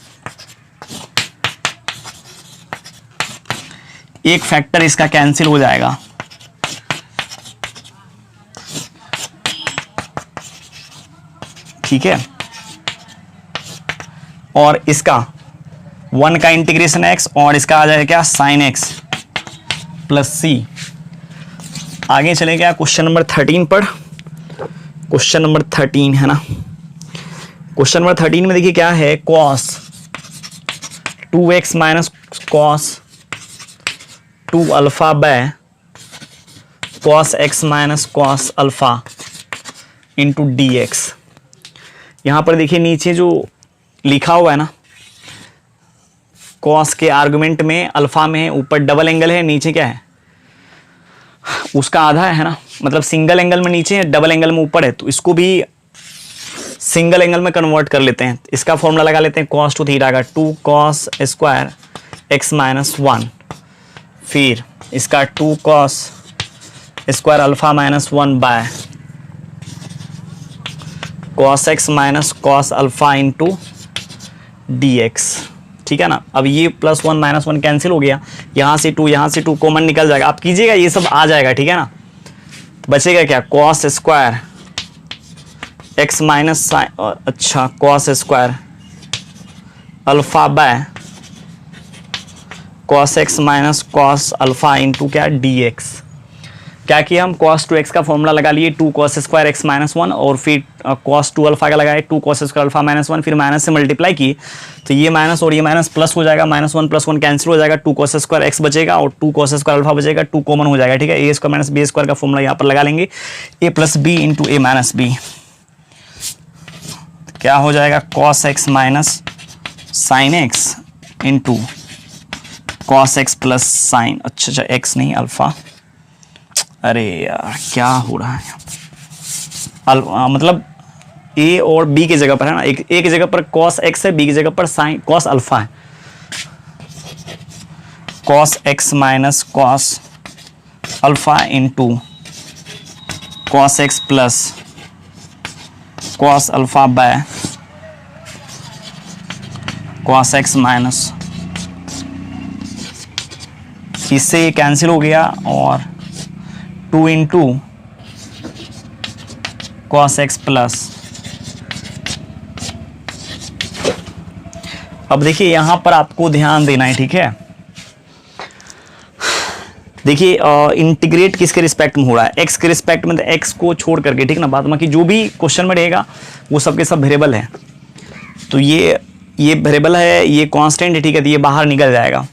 S1: एक फैक्टर इसका कैंसिल हो जाएगा, ठीक है। और इसका 1 का इंटीग्रेशन x और इसका आ जाएगा क्या साइन x प्लस सी। आगे चले गया क्वेश्चन नंबर 13 पर। क्वेश्चन नंबर 13 है ना, क्वेश्चन नंबर 13 में देखिए क्या है, cos 2x minus cos 2 alpha by cos x minus cos alpha into dx। यहाँ पर देखिए नीचे जो लिखा हुआ है ना, कॉस के आर्गुमेंट में अल्फा में है, ऊपर डबल एंगल है, नीचे क्या है उसका आधा है ना, मतलब सिंगल एंगल में नीचे है, डबल एंगल में ऊपर है, तो इसको भी सिंगल एंगल में कन्वर्ट कर लेते हैं। इसका फॉर्मूला लगा लेते हैं कॉस टू थीटा का, 2 कॉस स्क्वायर एक्स माइनस 1, फिर इसका 2 cos square alpha minus 1 by cos x minus cos alpha into dx, ठीक है ना। अब ये +1 -1 कैंसिल हो गया, यहाँ से 2 कॉमन निकल जाएगा, आप कीजिएगा ये सब आ जाएगा, ठीक है ना। बचेगा क्या कॉस स्क्वायर एक्स माइनस अच्छा cos square alpha by cos x minus cos alpha into क्या dx। क्या किया हम, cos 2x का फॉर्मूला लगा लिए, 2 cos स्क्वायर एक्स माइनस 1 और फिर cos 2 अल्फा का लगाए 2 cos स्क्वायर अल्फा माइनस 1, फिर माइनस से मल्टीप्लाई किए तो ये माइनस और ये माइनस प्लस हो जाएगा, -1 + 1 कैंसिल हो जाएगा, 2 cos स्क्वायर एक्स बचेगा और 2 cos स्क्वायर अल्फा बचेगा, 2 कॉमन हो जाएगा, ठीक है। ए स्क्वायर माइनस बी स्क्वायर का फॉर्मूला यहाँ पर लगा लेंगे, ए plus b into a minus B. क्या हो जाएगा cos x minus sine X into cos x plus sign, अच्छा एक्स नहीं अल्फा, अरे यार क्या हो रहा है, मतलब ए और बी की जगह पर है ना, एक की जगह पर cos x है, बी की जगह पर साइन cos अल्फा है, cos x minus cos alpha into cos x plus cos alpha by cos x minus, इससे कैंसिल हो गया और 2 इंटू कॉस एक्स प्लस। अब देखिए यहां पर आपको ध्यान देना है, ठीक है। देखिए इंटीग्रेट किसके रिस्पेक्ट में हो रहा है, एक्स के रिस्पेक्ट में, तो एक्स को छोड़ करके, ठीक ना। बाद बाकी जो भी क्वेश्चन में रहेगा वो सबके सब वेरिएबल है, तो ये वेरिएबल है, ये कांस्टेंट है, ठीक है, तो ये बाहर निकल जाएगा,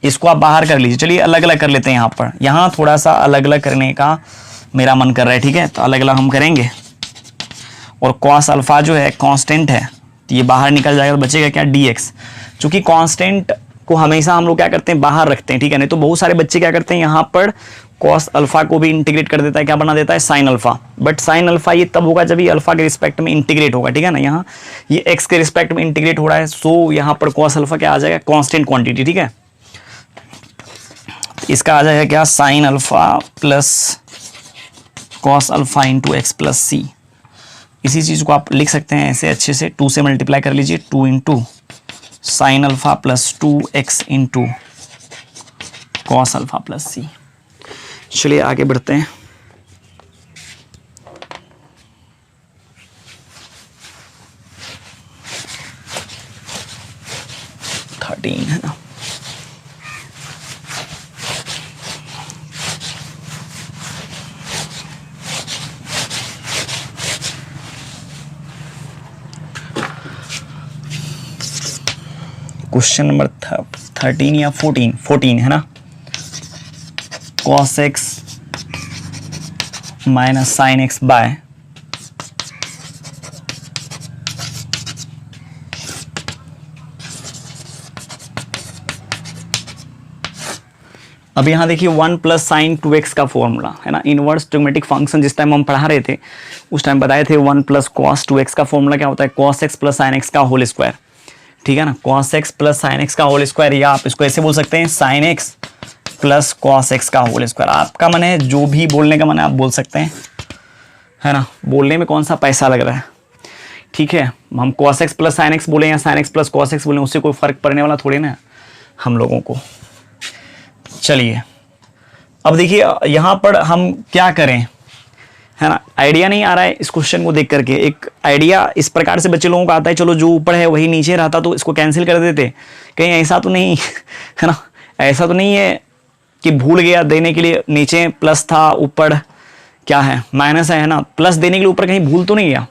S1: इसको आप बाहर कर लीजिए। चलिए अलग अलग कर लेते हैं, यहाँ पर यहाँ थोड़ा सा अलग अलग करने का मेरा मन कर रहा है, ठीक है, तो अलग अलग हम करेंगे। और कॉस अल्फा जो है कांस्टेंट है, तो ये बाहर निकल जाएगा, तो बचेगा क्या dx। चूंकि कांस्टेंट को हमेशा हम लोग क्या करते हैं, बाहर रखते हैं, ठीक है। नहीं तो बहुत सारे बच्चे क्या करते हैं, यहाँ पर कॉस अल्फा को भी इंटीग्रेट कर देता है, क्या बना देता है, sine alpha. But sine alpha ये तब होगा जब ये अल्फा के रिस्पेक्ट में इंटीग्रेट होगा, ठीक है ना। यहाँ ये एक्स के रिस्पेक्ट में इंटीग्रेट हो रहा है, सो यहाँ पर कॉस अल्फा क्या आ जाएगा, कांस्टेंट क्वांटिटी, ठीक है। इसका आ जाएगा क्या, sine alpha plus cos alpha into x plus C. इसी चीज को आप लिख सकते हैं ऐसे अच्छे से, 2 से मल्टीप्लाई कर लीजिए, 2 into sine alpha plus 2x into cos alpha plus C. चलिए आगे बढ़ते हैं। थर्टीन है ना। क्वेश्चन नंबर 13 या 14 है ना। cos x minus sine x by अब यहाँ देखिए 1 प्लस साइन 2x का फॉर्मूला है ना, इनवर्स ट्रिग्मेटिक फंक्शन जिस टाइम हम पढ़ा रहे थे उस टाइम बताए थे 1 प्लस कॉस 2x का फॉर्मूला क्या होता है, cos x plus sine x का होल स्क्वायर, ठीक है ना। cos x plus sine x का होल स्क्वायर, या आप इसको ऐसे बोल सकते हैं sine x plus cos X का होल स्क्वायर। आपका मन है, जो भी बोलने का मन है आप बोल सकते हैं, है ना। बोलने में कौन सा पैसा लग रहा है, ठीक है। हम cos x plus sine x बोले या sign x plus cos x बोले, उससे कोई फर्क पड़ने वाला थोड़ी ना हम लोगों को। चलिए अब देखिए यहाँ पर हम क्या करें, है ना। आइडिया नहीं आ रहा है इस क्वेश्चन को देख करके। एक आइडिया इस प्रकार से बच्चे लोगों को आता है, चलो जो ऊपर है वही नीचे रहता तो इसको कैंसिल कर देते, कहीं ऐसा तो नहीं है ना, ऐसा तो नहीं है कि भूल गया देने के लिए, नीचे प्लस था ऊपर क्या है माइनस है ना। प्लस देने के लिए ऊपर कहीं भूल तो नहीं गया,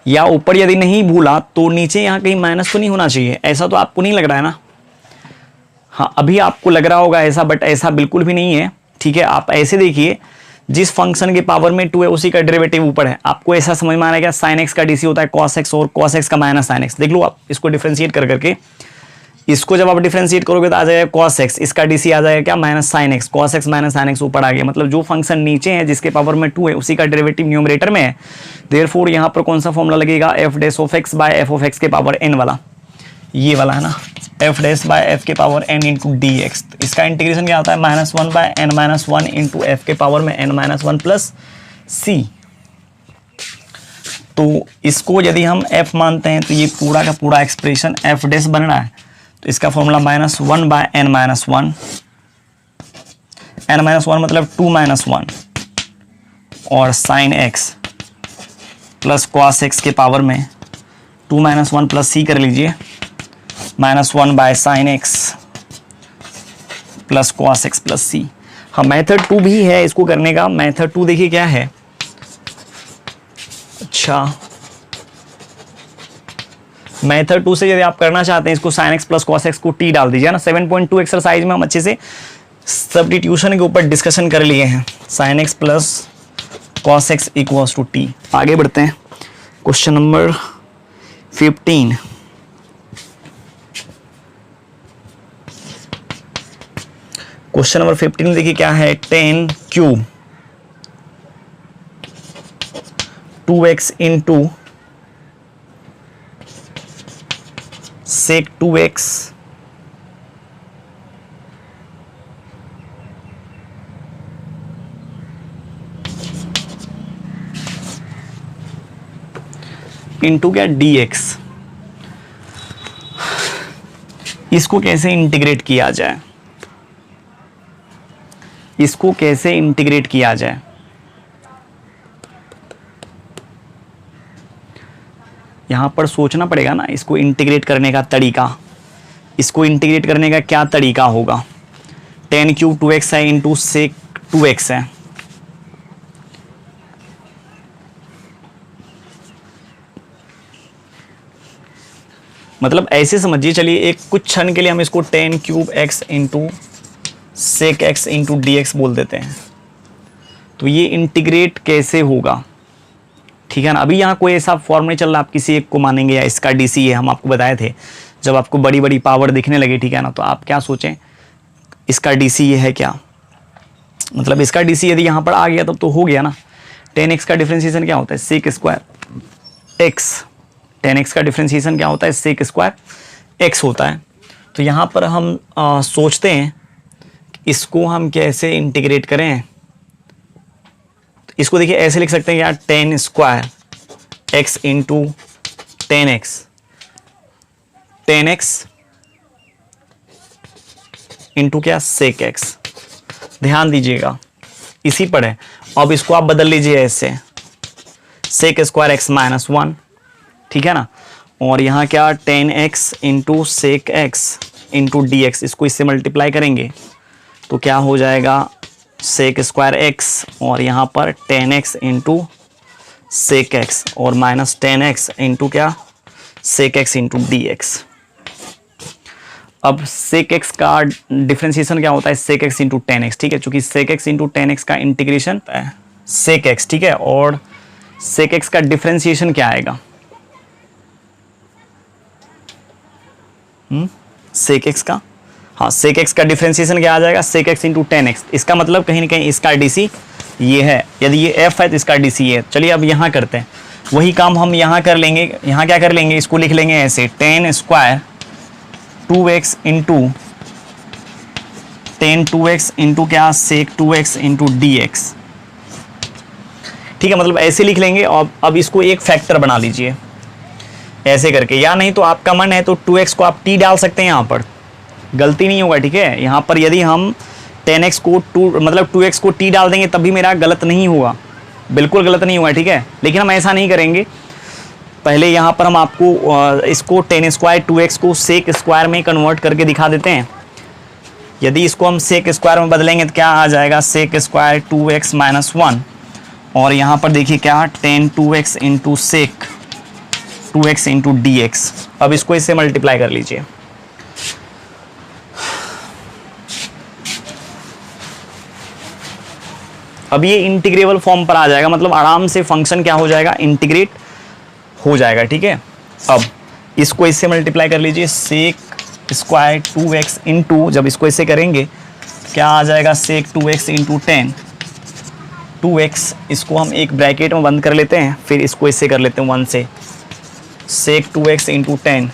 S1: या ऊपर यदि नहीं भूला तो नीचे यहाँ कहीं माइनस तो नहीं होना चाहिए, ऐसा तो आपको नहीं लग रहा है ना। हाँ अभी आपको लग रहा होगा ऐसा, बट ऐसा बिल्कुल भी नहीं है, ठीक है। आप ऐसे देखिए, जिस फंक्शन के पावर में 2 है उसी का डेरिवेटिव ऊपर है। आपको ऐसा समझ में आ रहा है क्या, साइन एक्स का डीसी होता है cos x और cos x का माइनस साइन एक्स। देख लो आप इसको डिफरेंशिएट कर करके, इसको जब आप डिफरेंशिएट करोगे तो आ जाएगा cos x, इसका डीसी आ जाएगा क्या, minus sine x. cos x minus sine x ऊपर आ गया, मतलब जो फंक्शन नीचे है जिसके पावर में 2 है उसी का डेरिवेटिव न्यूमरेटर में है। देयरफॉर यहाँ पर कौन सा फॉर्मूला लगेगा, f dash of x by f of x के पावर n वाला, ये वाला है ना, f डैश बाय f के power n into D x. इसका इंटीग्रेशन क्या होता है, -1 by n minus 1 into f के पावर में n माइनस 1 प्लस c। तो इसको यदि हम f मानते हैं तो ये पूरा का पूरा एक्सप्रेशन f डैश बन रहा है, तो इसका formula -1 by n minus 1, n minus 1 मतलब 2 माइनस 1 और sine x plus cos x के पावर में 2 माइनस 1 प्लस c कर लीजिए, -1 by sine x plus cos x plus C. हाँ मेथड 2 भी है इसको करने का। मेथड 2 देखिए क्या है, अच्छा मेथड 2 से यदि आप करना चाहते हैं इसको sign x plus cos x को टी डाल दीजिए ना। 7.2 एक्सरसाइज में हम अच्छे से सब्स्टिट्यूशन के ऊपर डिस्कशन कर लिए हैं, sine x plus cos x equals to t. आगे बढ़ते हैं, क्वेश्चन नंबर 15। क्वेश्चन नंबर 15 देखिए क्या है, 10 cube 2x into sec 2x into क्या dx। इसको कैसे इंटीग्रेट किया जाए, इसको कैसे इंटीग्रेट किया जाए। यहां पर सोचना पड़ेगा ना इसको इंटीग्रेट करने का तरीका, इसको इंटीग्रेट करने का क्या तरीका होगा। 10 क्यूब 2x है इंटू सेक 2x है, मतलब ऐसे समझिए, चलिए एक कुछ क्षण के लिए हम इसको 10 cube x into sec x into D x बोल देते हैं। तो ये इंटीग्रेट कैसे होगा, ठीक है ना। अभी यहाँ कोई ऐसा फॉर्म नहीं चल रहा, आप किसी एक को मानेंगे या इसका डीसी है, हम आपको बताए थे जब आपको बड़ी बड़ी पावर दिखने लगे, ठीक है ना, तो आप क्या सोचें, इसका डीसी ये है क्या, मतलब इसका डीसी यदि यहाँ पर आ गया तब तो हो गया ना। 10x का डिफ्रेंसिएशन क्या होता है, सेक स्क्वायर x। 10x का डिफ्रेंसिएशन क्या होता है, सेक स्क्वायर x होता है। तो यहाँ पर हम सोचते हैं इसको हम कैसे इंटीग्रेट करें। तो इसको देखिए ऐसे लिख सकते हैं यार, 10 square x into 10x into क्या, सेक x। ध्यान दीजिएगा इसी पर है। अब इसको आप बदल लीजिए ऐसे, सेक स्क्वायर x माइनस 1, ठीक है ना, और यहाँ क्या 10x into sec x into D x, इसको इससे मल्टीप्लाई करेंगे तो क्या हो जाएगा, सेक स्क्वायर x और यहाँ पर 10x इंटू सेक x और माइनस 10x इंटू क्या, सेक x इंटू डी एक्स। अब सेक x का डिफरेंशिएशन क्या होता है, सेक x इंटू 10x, ठीक है, चूंकि सेक x इंटू 10x का इंटीग्रेशन है सेक x, ठीक है, और सेक x का डिफरेंशिएशन क्या आएगा, सेक x का, हाँ सेक x का डिफरेंशिएशन क्या आ जाएगा, सेक x इंटू 10x। इसका मतलब कहीं ना कहीं इसका डीसी ये है, यदि ये f है तो इसका डीसी ये है। चलिए अब यहाँ करते हैं, वही काम हम यहाँ कर लेंगे। यहाँ क्या कर लेंगे, इसको लिख लेंगे ऐसे, 10 square 2x into 10 2x into क्या, sec 2x into D x, ठीक है, मतलब ऐसे लिख लेंगे। और अब इसको एक फैक्टर बना लीजिए ऐसे करके, या नहीं तो आपका मन है तो 2x को आप t डाल सकते हैं, यहाँ पर गलती नहीं होगा, ठीक है। यहाँ पर यदि हम 10x को 2x को t डाल देंगे तब भी मेरा गलत नहीं होगा, बिल्कुल गलत नहीं हुआ, ठीक है। लेकिन हम ऐसा नहीं करेंगे, पहले यहाँ पर हम आपको इसको 10 स्क्वायर 2x को सेक स्क्वायर में कन्वर्ट करके दिखा देते हैं। यदि इसको हम सेक स्क्वायर में बदलेंगे तो क्या आ जाएगा, सेक स्क्वायर 2x माइनस 1, और यहाँ पर देखिए क्या 10 2x into sec 2x into D x. अब इसको इससे मल्टीप्लाई कर लीजिए, अब ये इंटीग्रेबल फॉर्म पर आ जाएगा, मतलब आराम से फंक्शन क्या हो जाएगा, इंटीग्रेट हो जाएगा, ठीक है। अब इसको इससे मल्टीप्लाई कर लीजिए, सेक स्क्वायर 2x इंटू, जब इसको इससे करेंगे क्या आ जाएगा, सेक 2x इंटू 10 2x, इसको हम एक ब्रैकेट में बंद कर लेते हैं, फिर इसको इससे कर लेते हैं 1 से, सेक 2x इंटू 10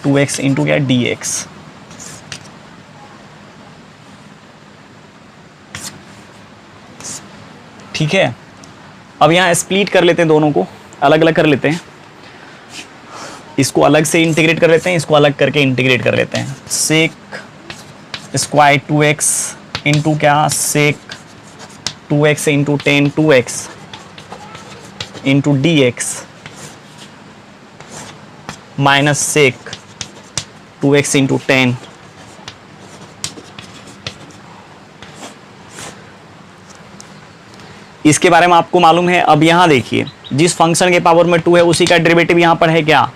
S1: 2x इंटू क्या, डी एक्स। ठीक है, अब यहाँ स्प्लिट कर लेते हैं, दोनों को अलग अलग कर लेते हैं, इसको अलग से इंटीग्रेट कर लेते हैं, इसको अलग करके इंटीग्रेट कर लेते हैं। सेक स्क्वायर 2x इंटू क्या, sec 2x into 10 2x into D x minus sec 2x into 10 इसके बारे में आपको मालूम है। अब यहाँ देखिए, जिस फंक्शन के पावर में 2 है उसी का डेरिवेटिव यहाँ पर है क्या,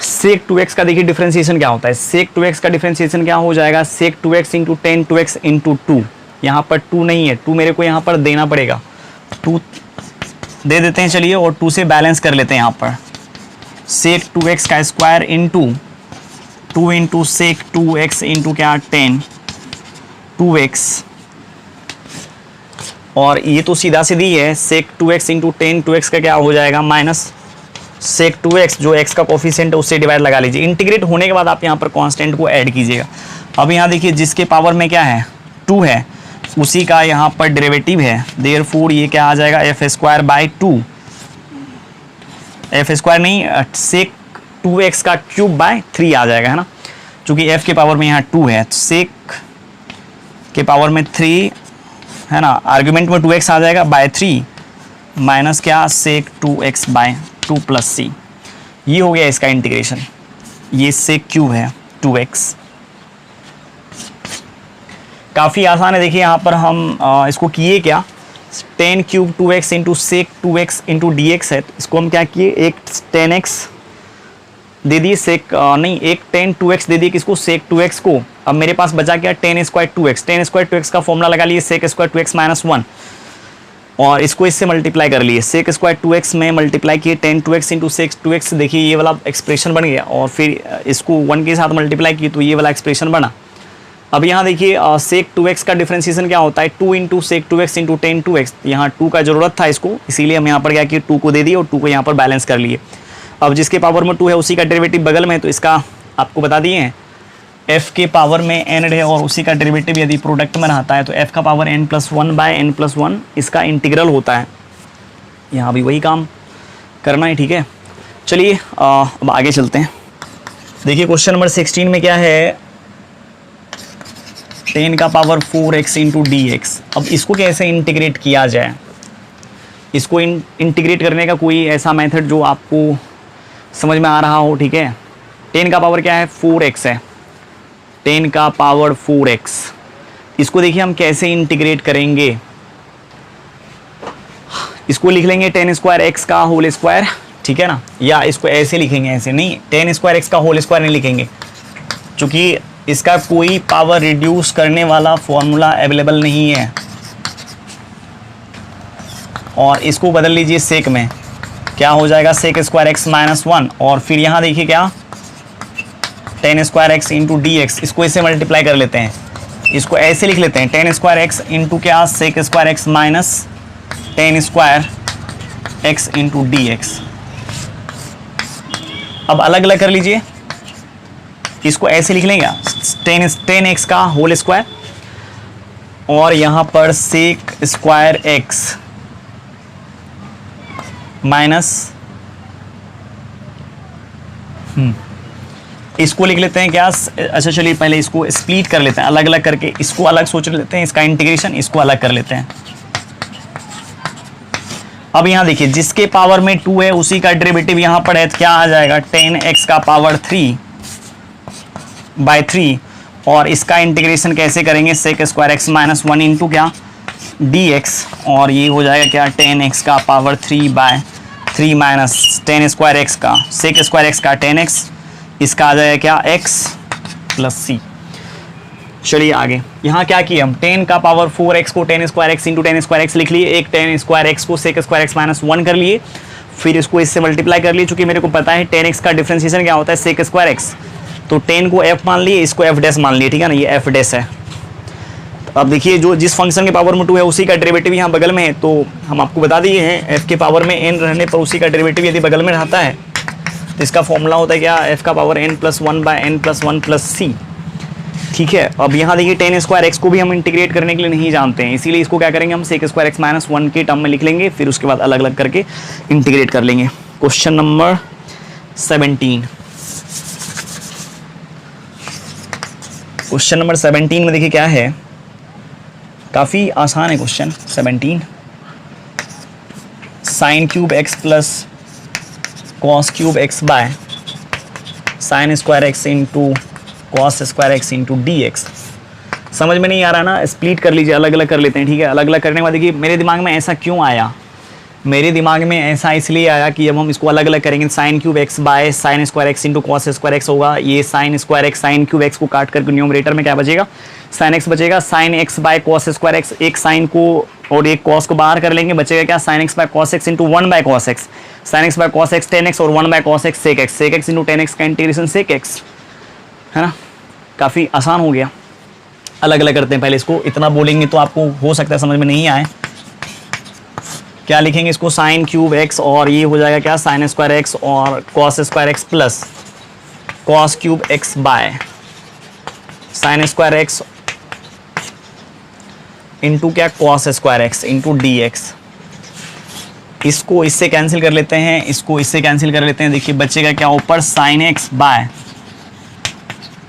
S1: सेक 2x का देखिए डिफरेंशिएशन क्या होता है, सेक 2x का डिफरेंशिएशन क्या हो जाएगा, सेक 2x इंटू 10 2x इंटू 2, यहाँ पर 2 नहीं है, 2 मेरे को यहाँ पर देना पड़ेगा, 2 दे देते हैं चलिए, और 2 से बैलेंस कर लेते हैं। यहाँ पर सेक 2x का square into 2 into sec 2x into क्या 10 2x, और ये तो सीधा सीधी है, सेक 2x इंटू 10 2x का क्या हो जाएगा, माइनस सेक 2x, जो x का कोफिशिएंट है उससे डिवाइड लगा लीजिए। इंटीग्रेट होने के बाद आप यहाँ पर कांस्टेंट को ऐड कीजिएगा। अब यहाँ देखिए, जिसके पावर में क्या है 2 है उसी का यहाँ पर डेरिवेटिव है, देयरफॉर ये क्या आ जाएगा, F square by 2, F square नहीं, सेक 2x का क्यूब बाय 3 आ जाएगा, है ना, चूँकि f के पावर में यहाँ 2 है, तो सेक के पावर में 3 है ना, आर्ग्यूमेंट में 2x आ जाएगा बाय 3 माइनस क्या, सेक 2x बाय 2 प्लस सी। ये हो गया इसका इंटीग्रेशन, ये सेक क्यूब है 2x, काफ़ी आसान है। देखिए यहाँ पर हम इसको किए क्या, 10 cube 2x into sec 2x into D x है, तो इसको हम क्या किए, एक 10x दे दिए सेक नहीं, एक 10 2x दे दिए किसको, सेक 2x को। अब मेरे पास बचा क्या, 10 स्क्वायर 2x, 10 स्क्वायर 2x का फॉर्मूला लगा लिए, सेक स्क्वायर 2x माइनस 1, और इसको इससे मल्टीप्लाई कर लिए, सेक स्क्वायर 2x में मल्टीप्लाई किए 10 2x इंटू सेक 2x, देखिए ये वाला एक्सप्रेशन बन गया, और फिर इसको 1 के साथ मल्टीप्लाई किए तो ये वाला एक्सप्रेशन बना। अब यहाँ देखिए सेक 2x का डिफ्रेंसिएशन क्या होता है, 2 into sec 2x into 10 2x, यहाँ 2 का ज़रूरत था इसको, इसीलिए हम यहाँ पर क्या किए 2 को दे दिए और 2 को यहाँ पर बैलेंस कर लिए। अब जिसके पावर में 2 है उसी का डेरिवेटिव बगल में, तो इसका आपको बता दिए हैं f के पावर में n है और उसी का डेरिवेटिव यदि प्रोडक्ट में रहता है तो f का पावर n+1/n+1 इसका इंटीग्रल होता है। यहाँ भी वही काम करना है, ठीक है। चलिए अब आगे चलते हैं। देखिए क्वेश्चन नंबर 16 में क्या है, 10 का पावर 4x इंटू dx। अब इसको कैसे इंटीग्रेट किया जाए, इसको इंटीग्रेट करने का कोई ऐसा मेथड जो आपको समझ में आ रहा हो, ठीक है। 10 का पावर क्या है 4x है, 10 का पावर 4x, इसको देखिए हम कैसे इंटीग्रेट करेंगे। इसको लिख लेंगे 10 स्क्वायर एक्स का होल स्क्वायर, ठीक है ना, या इसको ऐसे लिखेंगे, ऐसे नहीं, 10 स्क्वायर एक्स का होल स्क्वायर नहीं लिखेंगे क्योंकि इसका कोई पावर रिड्यूस करने वाला फॉर्मूला अवेलेबल नहीं है। और इसको बदल लीजिए सेक में, क्या हो जाएगा सेक स्क्वायर एक्स -1, और फिर यहाँ देखिए क्या 10 square x into D x, इसको इससे मल्टीप्लाई कर लेते हैं, इसको ऐसे लिख लेते हैं 10 स्क्वायर एक्स इंटू क्या sec square x minus 10 square x into D x. अब अलग अलग कर लीजिए, इसको ऐसे लिख लेंगे 10 एक्स का होल स्क्वायर और यहाँ पर सेक स्क्वायर एक्स माइनस इसको लिख लेते हैं क्या, अच्छा चलिए पहले इसको स्प्लिट कर लेते हैं, अलग अलग करके इसको अलग सोच लेते हैं, इसका इंटीग्रेशन इसको अलग कर लेते हैं। अब यहाँ देखिए जिसके पावर में 2 है उसी का डेरिवेटिव यहाँ पर है, क्या आ जाएगा 10x का पावर 3/3, और इसका इंटीग्रेशन कैसे करेंगे सेक स्क्वायर एक्स -1 इंटू क्या dx, और ये हो जाएगा क्या 10x का पावर 3/3 माइनस 10 स्क्वायर एक्स का सेक स्क्वायर एक्स का 10x, इसका आ जाएगा क्या x प्लस c। चलिए आगे, यहाँ क्या किए हम 10 का पावर 4x को 10 square x into 10 square x लिख लिए, एक 10 स्क्वायर एक्स को सेक स्क्वायर एक्स -1 कर लिए, फिर इसको इससे मल्टीप्लाई कर लिए, चूंकि मेरे को पता है 10x का डिफ्रेंसिएशन क्या होता है सेक स्क्वायर एक्स, तो 10 को f मान लिए, इसको f डैश मान लिए, ठीक है ना, ये f डैश है। तो अब देखिए जो जिस फंक्शन के पावर में 2 है उसी का डेरिवेटिव यहाँ बगल में है, तो हम आपको बता दिए हैं f के पावर में n रहने पर उसी का डेरिवेटिव यदि बगल में रहता है तो इसका फॉर्मूला होता है क्या f का पावर n+1/n+1 प्लस c, ठीक है। अब यहाँ देखिए 10 स्क्वायर एक्स को भी हम इंटीग्रेट करने के लिए नहीं जानते हैं, इसीलिए इसको क्या करेंगे हम सेक स्क्वायर एक्स -1 के टर्म में लिख लेंगे, फिर उसके बाद अलग अलग करके इंटीग्रेट कर लेंगे। क्वेश्चन नंबर 17, क्वेश्चन नंबर 17 में देखिए क्या है, काफ़ी आसान है question 17। Sine cube x plus cos cube x by sine square x into cos square x into D x. समझ में नहीं आ रहा ना, स्प्लिट कर लीजिए, अलग अलग कर लेते हैं, ठीक है। अलग अलग करने के बाद देखिए मेरे दिमाग में ऐसा क्यों आया, मेरे दिमाग में ऐसा इसलिए आया कि जब हम इसको अलग अलग करेंगे sine cube x by sine square x into cos square x होगा, ये sign square x sine cube x को काट करके न्यूमरेटर में क्या बचेगा साइन एक्स बचेगा, sine x by cos square x, एक साइन को और एक कॉस को बाहर कर लेंगे, बचेगा क्या sine x by cos x into 1 by cos x, sine x by cos x 10x और 1 by cos x sec x into 10x का इंटीग्रेशन सेक एक्स, है ना, काफ़ी आसान हो गया। अलग अलग करते हैं, पहले इसको इतना बोलेंगे तो आपको हो सकता है समझ में नहीं आए, क्या लिखेंगे इसको साइन क्यूब एक्स और ये हो जाएगा क्या साइन स्क्वायर एक्स और cos square x plus cos cube x by sine square x into क्या cos square x into D x. इसको इससे कैंसिल कर लेते हैं, इसको इससे कैंसिल कर लेते हैं, देखिए बचेगा क्या ऊपर sine x by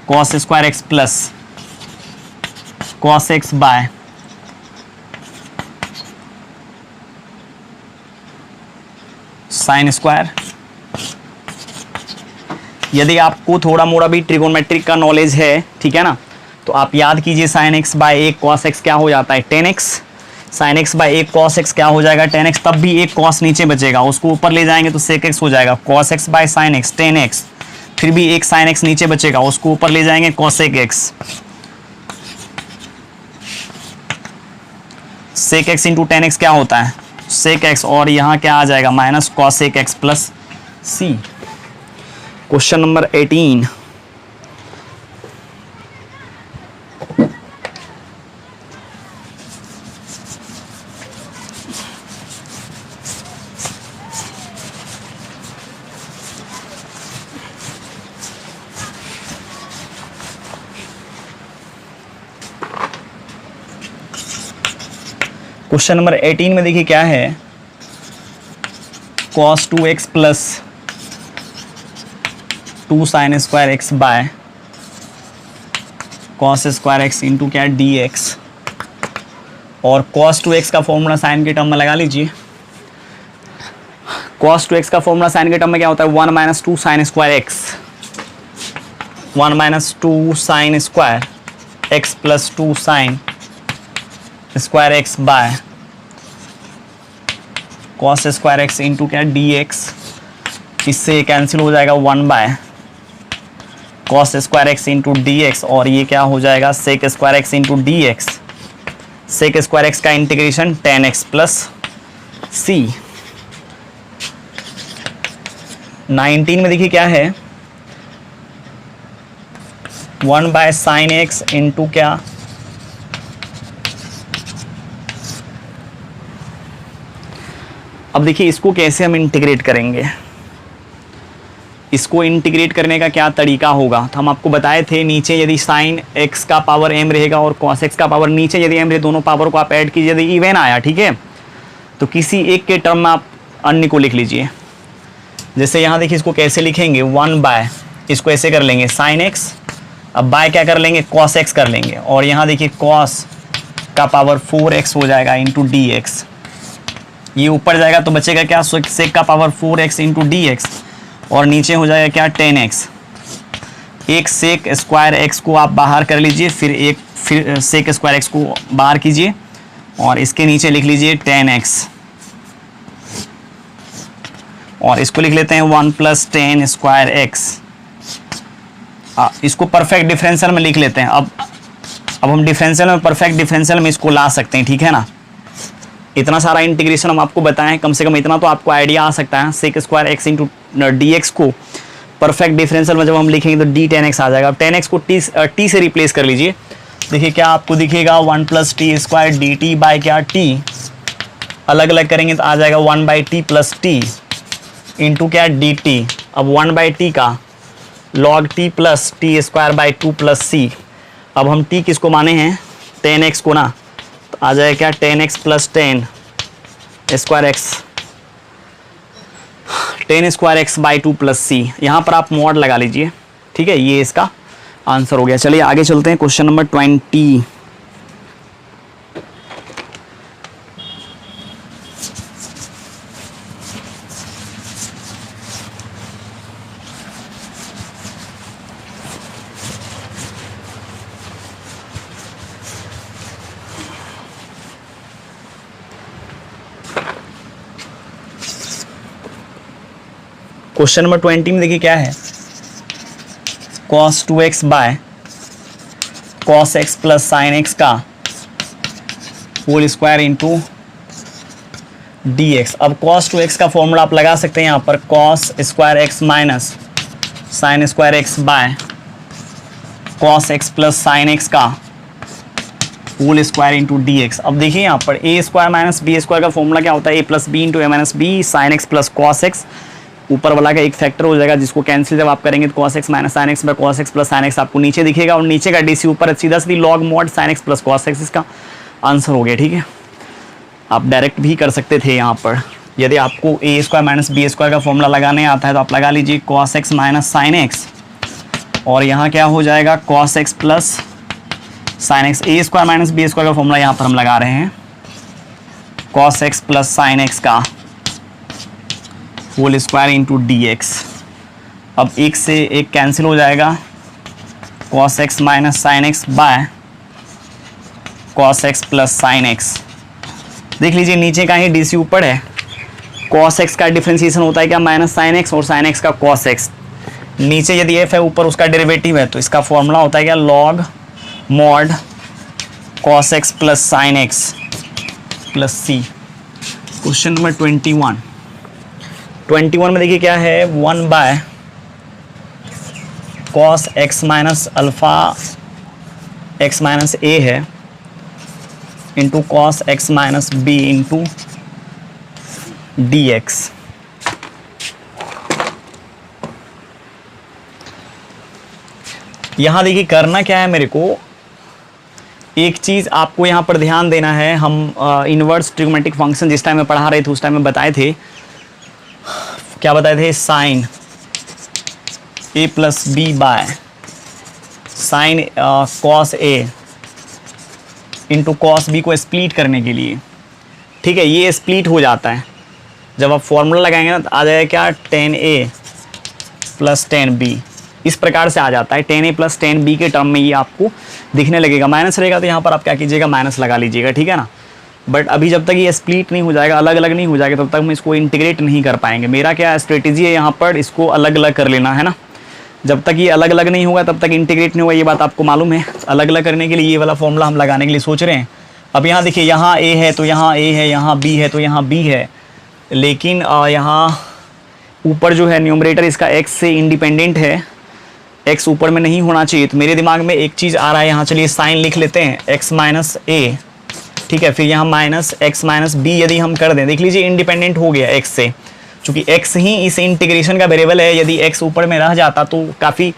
S1: cos square x plus cos X by sine square. यदि आपको थोड़ा मोड़ा भी ट्रिगोनोमेट्रिक का नॉलेज है, ठीक है ना, तो आप याद कीजिए साइन एक्स बाय एक कॉस एक्स क्या हो जाता है 10x, साइन एक्स बाय एक कॉस एक्स क्या हो जाएगा 10x, तब भी एक कॉस नीचे बचेगा, उसको ऊपर ले जाएंगे तो सेक एक्स हो जाएगा, cos X by sine x 10x, फिर भी एक साइन एक्स नीचे बचेगा, उसको ऊपर ले जाएंगे cosec x, sec x into ten x क्या होता है, सेक एक्स, और यहाँ क्या आ जाएगा minus cosec x plus C. Question number 18। Question number 18 में देखिए क्या है, cos 2x plus 2 sine square x by cos square x into क्या dx, और cos 2x का फॉर्मूला साइन के टर्म में लगा लीजिए। cos 2x का फॉर्मूला साइन के टर्म में क्या होता है, 1 minus 2 sine square x, 1 minus 2 sine square x plus 2 sine square x by cos square x into क्या dx, इससे कैंसिल हो जाएगा 1 by cos square x into dx, और ये क्या हो जाएगा sec square x into dx, sec square x का integration tan x plus c. 19 में देखिए क्या है, 1 बाय साइन एक्स इंटू क्या अब देखिए इसको कैसे हम इंटीग्रेट करेंगे, इसको इंटीग्रेट करने का क्या तरीका होगा। तो हम आपको बताए थे नीचे यदि साइन एक्स का पावर m रहेगा और कॉस एक्स का पावर नीचे यदि m रहे, दोनों पावर को आप ऐड कीजिए, यदि इवन आया, ठीक है, तो किसी एक के टर्म में आप अन्य को लिख लीजिए। जैसे यहाँ देखिए इसको कैसे लिखेंगे, 1 बाय, इसको ऐसे कर लेंगे साइन एक्स, अब बाय क्या कर लेंगे कॉस एक्स कर लेंगे, और यहाँ देखिए कॉस का पावर 4x हो जाएगा इंटू dx, ये ऊपर जाएगा तो बचेगा क्या सेक का पावर 4x इंटू dx, और नीचे हो जाएगा क्या 10x। एक सेक स्क्वायर x को आप बाहर कर लीजिए, फिर सेक स्क्वायर x को बाहर कीजिए, और इसके नीचे लिख लीजिए 10x, और इसको लिख लेते हैं 1 प्लस 10 स्क्वायर एक्स। इसको परफेक्ट डिफरेंशियल में लिख लेते हैं। अब हम डिफरेंशियल में, परफेक्ट डिफरेंशियल में इसको ला सकते हैं, ठीक है ना। इतना सारा इंटीग्रेशन हम आपको बताएं, कम से कम इतना तो आपको आइडिया आ सकता है। Sec square x into dx को परफेक्ट डिफरेंशियल में जब हम लिखेंगे तो d 10x आ जाएगा। 10x को t से रिप्लेस कर लीजिए, देखिए क्या आपको दिखेगा 1 plus t square d t by क्या t, अलग अलग करेंगे तो आ जाएगा 1 by t plus t into क्या डी टी। अब 1 बाई टी का log t plus t square by 2 plus C. अब हम t किसको माने हैं 10x को ना, तो आ जाएगा क्या 10x plus 10 square x, 10 square x by 2 plus C. यहाँ पर आप मॉड लगा लीजिए, ठीक है, ये इसका आंसर हो गया। चलिए आगे चलते हैं, क्वेश्चन नंबर 20। क्वेश्चन नंबर 20 में देखिए क्या है, cos 2x by cos x plus sine x का होल स्क्वायर इंटू dx। अब cos 2x का फॉर्मूला आप लगा सकते हैं यहाँ पर, cos square x minus sine square x by cos x plus sine x का होल स्क्वायर इंटू dx। अब देखिए यहाँ पर a square minus B square का फॉर्मूला क्या होता है, a plus b into a minus B sine x plus cos x, ऊपर वाला का एक फैक्टर हो जाएगा जिसको कैंसिल जब आप करेंगे तो cos x minus sine x by cos x plus sine x आपको नीचे दिखेगा, और नीचे का डीसी ऊपर सीधा सीधी log mod sine x plus cos x, इसका आंसर हो गया। ठीक है, आप डायरेक्ट भी कर सकते थे यहाँ पर, यदि आपको a square minus B square का फॉर्मूला लगाने आता है तो आप लगा लीजिए cos x minus sine x, और यहाँ क्या हो जाएगा cos x plus sine x. a square minus B square का फॉर्मूला यहाँ पर हम लगा रहे हैं cos x plus sine x का होल स्क्वायर इंटू dx। अब एक से एक कैंसिल हो जाएगा, cos x minus sine x by cos x plus sine x. देख लीजिए नीचे का ही डीसी ऊपर है, cos x का डिफरेंशिएशन होता है क्या माइनस साइन एक्स, और साइन एक्स का cos x। नीचे यदि f है ऊपर उसका डेरिवेटिव है तो इसका फॉर्मूला होता है क्या log mod cos x plus sine x plus C. Question number 21 में देखिए क्या है, 1 by cos x minus alpha x minus A है into cos x minus B into D x. यहां देखिए करना क्या है मेरे को, एक चीज़ आपको यहाँ पर ध्यान देना है। हम इनवर्स ट्रिग्मेटिक फंक्शन जिस टाइम में पढ़ा रहे थे उस टाइम में बताए थे, क्या बताए थे, sine A plus b by sine cos a into cos b को स्प्लिट करने के लिए, ठीक है। ये स्प्लिट हो जाता है जब आप फॉर्मूला लगाएंगे ना, तो आ जाएगा क्या, टेन ए प्लस टेन बी, इस प्रकार से आ जाता है। टेन ए प्लस टेन बी के टर्म में ये आपको दिखने लगेगा। माइनस रहेगा तो यहाँ पर आप क्या कीजिएगा, माइनस लगा लीजिएगा, ठीक है ना। बट अभी जब तक ये स्प्लिट नहीं हो जाएगा, अलग अलग नहीं हो जाएगा, तब तक हम इसको इंटीग्रेट नहीं कर पाएंगे। मेरा क्या स्ट्रेटेजी है यहाँ पर, इसको अलग अलग कर लेना है ना। जब तक ये अलग अलग नहीं होगा तब तक इंटीग्रेट नहीं होगा, ये बात आपको मालूम है। अलग अलग करने के लिए ये वाला फॉर्मूला हम लगाने के लिए सोच रहे हैं। अब यहाँ देखिए, यहाँ ए है तो यहाँ ए है, यहाँ बी है तो यहाँ बी है, लेकिन यहाँ ऊपर जो है न्यूमरेटर इसका एक्स से इंडिपेंडेंट है, एक्स ऊपर में नहीं होना चाहिए। तो मेरे दिमाग में एक चीज़ आ रहा है यहाँ, चलिए साइन लिख लेते हैं, एक्स माइनस ए, ठीक है। फिर यहाँ माइनस एक्स माइनस बी यदि हम कर दें, देख लीजिए इंडिपेंडेंट हो गया एक्स से, चूँकि एक्स ही इस इंटीग्रेशन का वेरिएबल है। यदि एक्स ऊपर में रह जाता तो काफ़ी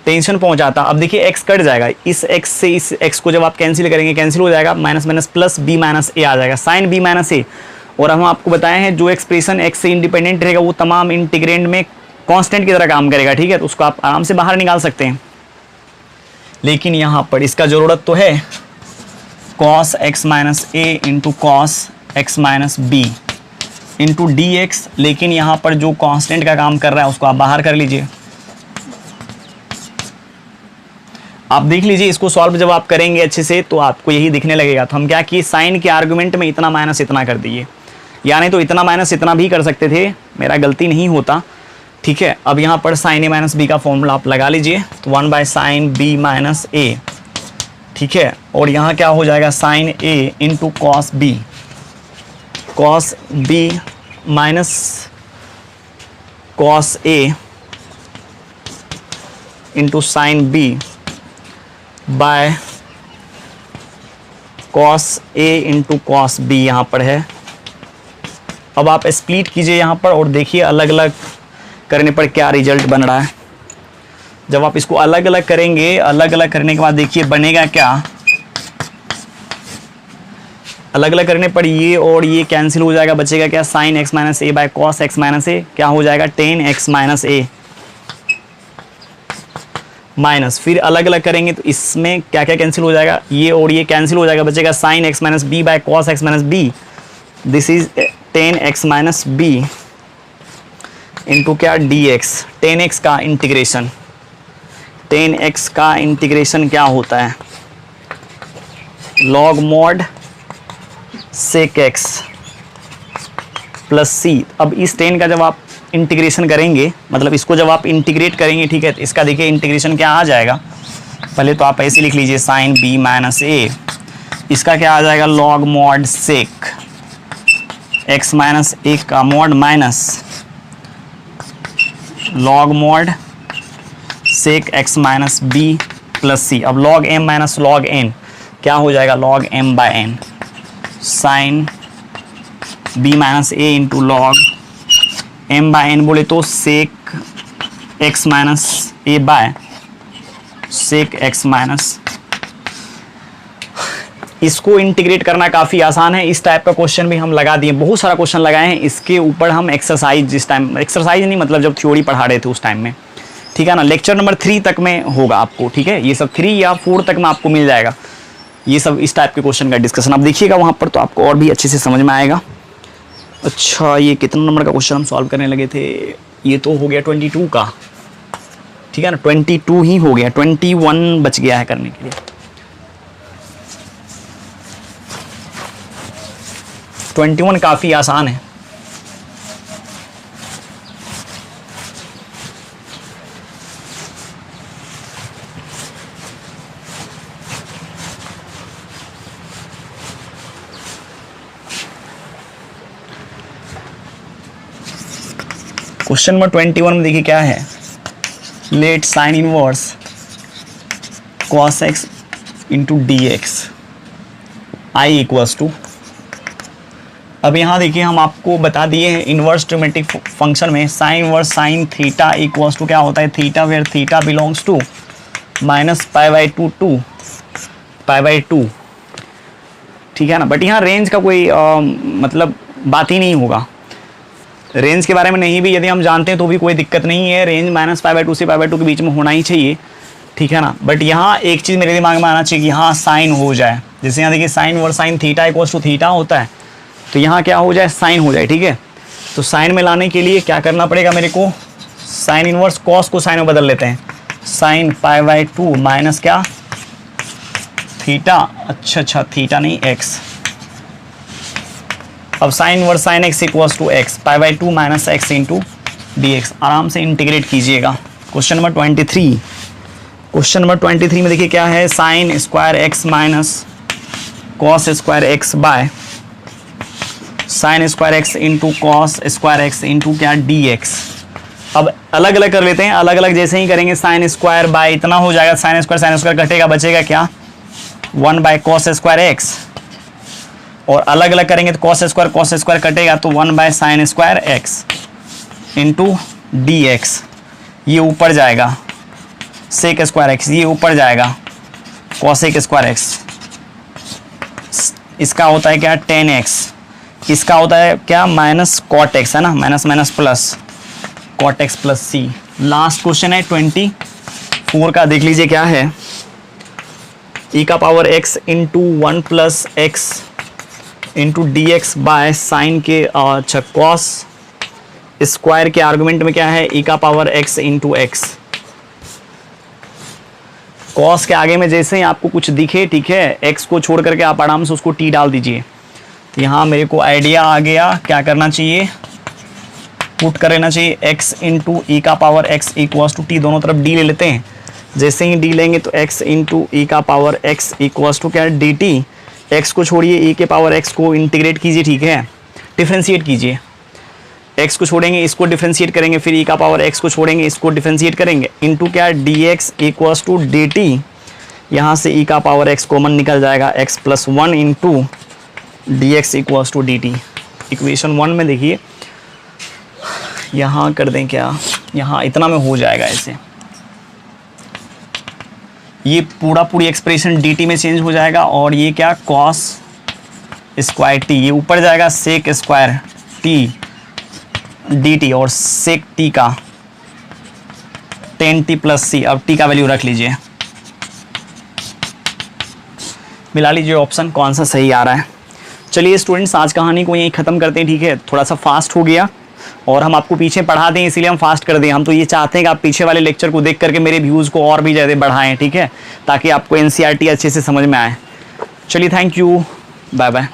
S1: टेंशन पहुँचाता। अब देखिए एक्स कट जाएगा, इस एक्स से इस एक्स को जब आप कैंसिल करेंगे, कैंसिल हो जाएगा, minus minus plus B minus A आ जाएगा, साइन बी माइनस ए। और हम आपको बताए हैं जो एक्सप्रेशन एक्स से इंडिपेंडेंट रहेगा वो तमाम इंटीग्रेंड में कांस्टेंट की तरह काम करेगा, ठीक है। तो उसको आप आराम से बाहर निकाल सकते हैं। लेकिन यहाँ पर इसका ज़रूरत तो है, cos x minus A into cos x minus B into D x. लेकिन यहाँ पर जो कांस्टेंट का काम कर रहा है उसको आप बाहर कर लीजिए। आप देख लीजिए, इसको सॉल्व जब आप करेंगे अच्छे से तो आपको यही दिखने लगेगा। तो हम क्या किए, साइन के आर्गुमेंट में इतना माइनस इतना कर दिए, यानी तो इतना माइनस इतना भी कर सकते थे, मेरा गलती नहीं होता, ठीक है। अब यहाँ पर साइन ए माइनस बी का फॉर्मूला आप लगा लीजिए, तो 1 by sine B minus a, ठीक है। और यहाँ क्या हो जाएगा, sine A into cos b, cos b minus cos a into sine b by cos a into cos b यहाँ पर है। अब आप स्प्लिट कीजिए यहाँ पर और देखिए अलग अलग करने पर क्या रिजल्ट बन रहा है। जब आप इसको अलग अलग करेंगे, अलग अलग करने के बाद देखिए बनेगा क्या, अलग अलग करने पर ये और ये कैंसिल हो जाएगा, बचेगा क्या, sine x minus A by cos x minus A, क्या हो जाएगा, tan x minus A minus. फिर अलग अलग करेंगे तो इसमें क्या क्या कैंसिल हो जाएगा, ये और ये कैंसिल हो जाएगा, बचेगा sine x minus B by cos x minus B, this is tan x minus B into क्या, डी एक्स। टेन एक्स का इंटीग्रेशन, टेन एक्स का इंटीग्रेशन क्या होता है, log mod sec x plus C. अब इस टेन का जब आप इंटीग्रेशन करेंगे, मतलब इसको जब आप इंटीग्रेट करेंगे, ठीक है, तो इसका देखिए इंटीग्रेशन क्या आ जाएगा, पहले तो आप ऐसे लिख लीजिए साइन बी माइनस ए, इसका क्या आ जाएगा, log mod sec x minus A का mod minus log mod sec x minus B plus C. अब log M minus log N क्या हो जाएगा, log M by N, sine B minus A into log M by N बोले तो sec x minus A by sec x minus. इसको integrate करना काफ़ी आसान है। इस टाइप का क्वेश्चन भी हम लगा दिए, बहुत सारा क्वेश्चन लगाए हैं इसके ऊपर हम एक्सरसाइज, जिस टाइम एक्सरसाइज नहीं मतलब जब थ्योरी पढ़ा रहे थे उस टाइम में, ठीक है ना। लेक्चर नंबर 3 तक में होगा आपको, ठीक है, ये सब 3 या 4 तक में आपको मिल जाएगा ये सब इस टाइप के क्वेश्चन का डिस्कशन। आप देखिएगा वहाँ पर तो आपको और भी अच्छे से समझ में आएगा। अच्छा, ये कितना नंबर का क्वेश्चन हम सॉल्व करने लगे थे, ये तो हो गया 22 का, ठीक है ना, 22 ही हो गया, 21 बच गया है करने के लिए। 21 काफ़ी आसान है। क्वेश्चन नंबर 21 में देखिए क्या है, let sine inverse cos x into D x I equals to. अब यहाँ देखिए हम आपको बता दिए हैं इनवर्स ट्रिमेटिक फंक्शन में sine inverse sine theta equals to क्या होता है, theta where theta belongs to minus pi by two to pi by two, ठीक है ना। बट यहाँ रेंज का कोई मतलब बात ही नहीं होगा, रेंज के बारे में नहीं भी यदि हम जानते हैं तो भी कोई दिक्कत नहीं है, range minus pi by to से पाई बाई टू के बीच में होना ही चाहिए, ठीक है ना। बट यहाँ एक चीज़ मेरे दिमाग में आना चाहिए कि यहाँ साइन हो जाए, जैसे यहाँ देखिए साइन और sine theta equals to theta होता है, तो यहाँ क्या हो जाए, साइन हो जाए, ठीक है। तो साइन में लाने के लिए क्या करना पड़ेगा मेरे को, साइन इनवर्स कॉस को साइन में बदल लेते हैं, sine pi by two minus क्या थीटा, अच्छा थीटा नहीं एक्स। अब sine inverse sine x equals to x, pi by two minus x into D x, आराम से इंटीग्रेट कीजिएगा। क्वेश्चन नंबर 23, क्वेश्चन नंबर 23 में देखिए क्या है, sign square x minus cos square x by sine square x into cos square x into क्या d x. अब अलग अलग कर लेते हैं, अलग अलग जैसे ही करेंगे साइन स्क्वायर बाय इतना हो जाएगा, साइन स्क्वायर कटेगा, बचेगा क्या 1 बाय कॉस स्क्वायर एक्स, और अलग अलग करेंगे तो कॉस स्क्वायर कटेगा तो 1 by sine square x into D x, ये ऊपर जाएगा सेक स्क्वायर एक्स, ये ऊपर जाएगा कॉसेक स्क्वायर एक्स, इसका होता है क्या 10x, इसका होता है क्या माइनस कॉट एक्स, है ना, minus minus plus cot x plus C. Last question है 24 का, देख लीजिए क्या है, ई का power x into 1 plus x into D x by sine के अच्छा कॉस स्क्वायर के आर्गुमेंट में क्या है, ई का power x into x. Cos के आगे में जैसे ही आपको कुछ दिखे, ठीक है, x को छोड़ करके आप आराम से उसको t डाल दीजिए। तो यहाँ मेरे को आइडिया आ गया, क्या करना चाहिए, पुट कर लेना चाहिए x इंटू ई का power x equals to t, दोनों तरफ d ले लेते हैं, जैसे ही d लेंगे तो x इंटू ई का पावर x इक्वल्स टू क्या डी टी, x को छोड़िए e के पावर x को इंटीग्रेट कीजिए, ठीक है, डिफ्रेंशिएट कीजिए, x को छोड़ेंगे इसको डिफ्रेंशिएट करेंगे, फिर e का पावर x को छोड़ेंगे इसको डिफ्रेंशिएट करेंगे, इंटू क्या dx इक्वल्स टू dt, यहाँ से e का पावर x कॉमन निकल जाएगा, x plus 1 into dx equals to dt। Equation 1 में देखिए यहाँ कर दें क्या, यहाँ इतना में हो जाएगा ऐसे, ये पूरी एक्सप्रेशन dt में चेंज हो जाएगा, और ये क्या cos स्क्वायर t, ये ऊपर जाएगा सेक स्क्वायर t dt, और सेक t का 10t प्लस c। अब t का वैल्यू रख लीजिए, मिला लीजिए ऑप्शन कौन सा सही आ रहा है। चलिए स्टूडेंट्स आज कहानी को यहीं ख़त्म करते हैं, ठीक है, थोड़ा सा फास्ट हो गया और हम आपको पीछे पढ़ा दें इसीलिए हम फास्ट कर दें, हम तो ये चाहते हैं कि आप पीछे वाले लेक्चर को देख करके मेरे व्यूज़ को और भी ज़्यादा बढ़ाएं, ठीक है, ताकि आपको NCERT अच्छे से समझ में आए। चलिए थैंक यू, बाय बाय।